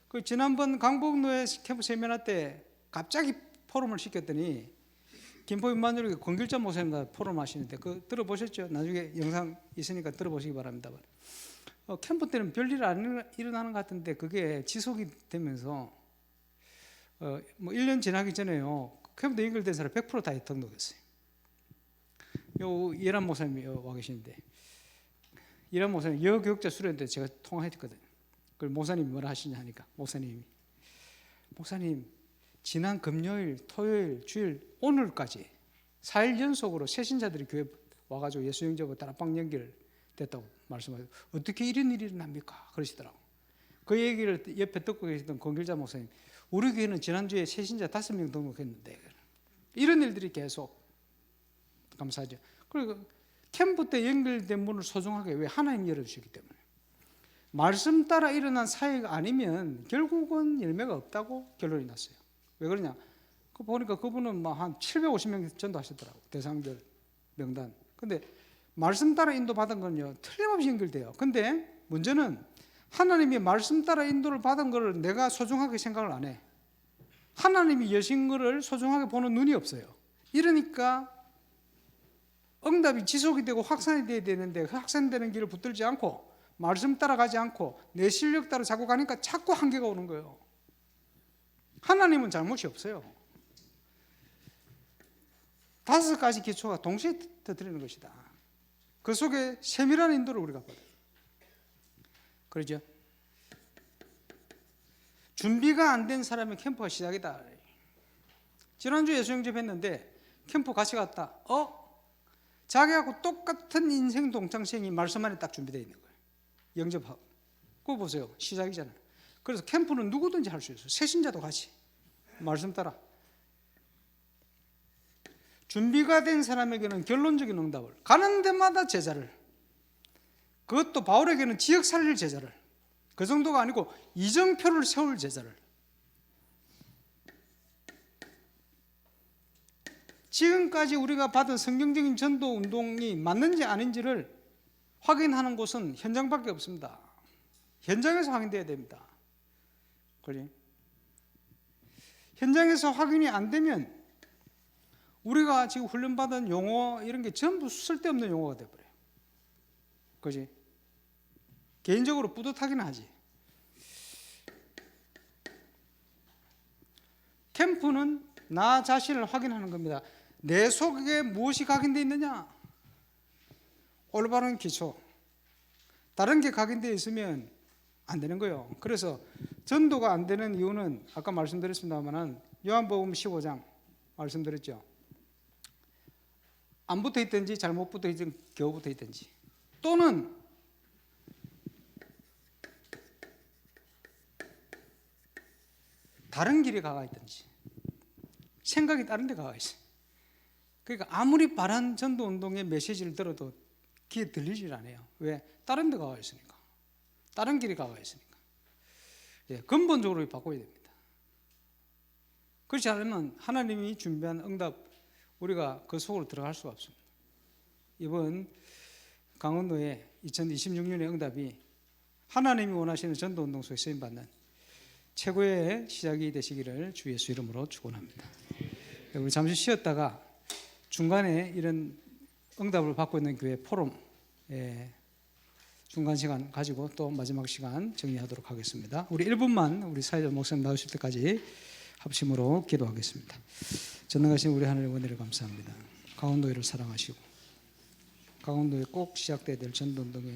그 지난번 강북노예 캠프 세미나 때 갑자기 포럼을 시켰더니 김포 임마누엘 권길자 목사님 포럼 하시는데 그 들어보셨죠? 나중에 영상 있으니까 들어보시기 바랍니다. 캠프 때는 별일 안 일어나는 것 같은데 그게 지속이 되면서 뭐 1년 지나기 전에요. 캠프 연결된 사람 100% 다 등록했어요. 요 이란 목사님이 와 계시는데 이란 목사님 여교육자 수련회 때 제가 통화했거든요. 그걸 목사님이 뭐라 하시냐 하니까 목사님 지난 금요일, 토요일, 주일, 오늘까지 4일 연속으로 새신자들이 교회 와가지고 예수 영접하고 다락방 연결됐다고 말씀하세요. 어떻게 이런 일이 일어납니까? 그러시더라고. 그 얘기를 옆에 듣고 계시던 권길자 목사님, 우리 교회는 지난주에 새신자 5명 등록했는데 이런 일들이 계속 감사하죠. 그리고 캠프 때 연결된 문을 소중하게 왜 하나님이 열어주시기 때문에 말씀 따라 일어난 사회가 아니면 결국은 열매가 없다고 결론이 났어요. 왜 그러냐? 그 보니까 그분은 막 한 750명 전도하시더라고. 대상들 명단. 근데 말씀 따라 인도 받은 건요 틀림없이 연결돼요. 근데 문제는 하나님이 말씀 따라 인도를 받은 거를 내가 소중하게 생각을 안 해. 하나님이 여신 거를 소중하게 보는 눈이 없어요. 이러니까 응답이 지속이 되고 확산이 돼야 되는데 확산되는 길을 붙들지 않고 말씀 따라가지 않고 내 실력 따라 자꾸 가니까 자꾸 한계가 오는 거예요. 하나님은 잘못이 없어요. 5가지 기초가 동시에 터뜨리는 것이다. 그 속에 세밀한 인도를 우리가 받아요. 그러죠? 준비가 안 된 사람의 캠프가 시작이다. 지난주에 예수 영접했는데 캠프 같이 갔다. 자기하고 똑같은 인생 동창생이 말씀 안에 딱 준비되어 있는 거예요. 영접하고. 그거 보세요. 시작이잖아요. 그래서 캠프는 누구든지 할 수 있어요. 새신자도 같이. 말씀 따라. 준비가 된 사람에게는 결론적인 응답을, 가는 데마다 제자를, 그것도 바울에게는 지역 살릴 제자를, 그 정도가 아니고 이정표를 세울 제자를, 지금까지 우리가 받은 성경적인 전도 운동이 맞는지 아닌지를 확인하는 곳은 현장밖에 없습니다. 현장에서 확인돼야 됩니다. 그래? 현장에서 확인이 안 되면 우리가 지금 훈련받은 용어 이런 게 전부 쓸데없는 용어가 돼버려요. 그지? 개인적으로 뿌듯하긴 하지. 캠프는 나 자신을 확인하는 겁니다. 내 속에 무엇이 각인되어 있느냐? 올바른 기초. 다른 게 각인되어 있으면 안 되는 거예요. 그래서 전도가 안 되는 이유는 아까 말씀드렸습니다만 요한복음 15장 말씀드렸죠. 안 붙어 있든지 잘못 붙어 있든지 겨우 붙어 있든지, 또는 다른 길에 가가 있든지, 생각이 다른 데 가가 있어요. 그러니까 아무리 바른 전도 운동의 메시지를 들어도 귀에 들리질 않아요. 왜? 다른 데 가가 있으니까. 다른 길에 가가 있으니까. 예, 근본적으로 바꿔야 됩니다. 그렇지 않으면 하나님이 준비한 응답, 우리가 그 속으로 들어갈 수가 없습니다. 이번 강원도의 2026년의 응답이 하나님이 원하시는 전도운동 속에 쓰임받는 최고의 시작이 되시기를 주 예수 이름으로 축원합니다. 우리 잠시 쉬었다가 중간에 이런 응답을 받고 있는 교회 포럼 중간 시간 가지고 또 마지막 시간 정리하도록 하겠습니다. 우리 1분만 우리 사회자 목사님 나오실 때까지 합심으로 기도하겠습니다. 전능하신 우리 하나님 은혜를 감사합니다. 강원도를 사랑하시고 강원도에 꼭 시작돼야 될 전도운동에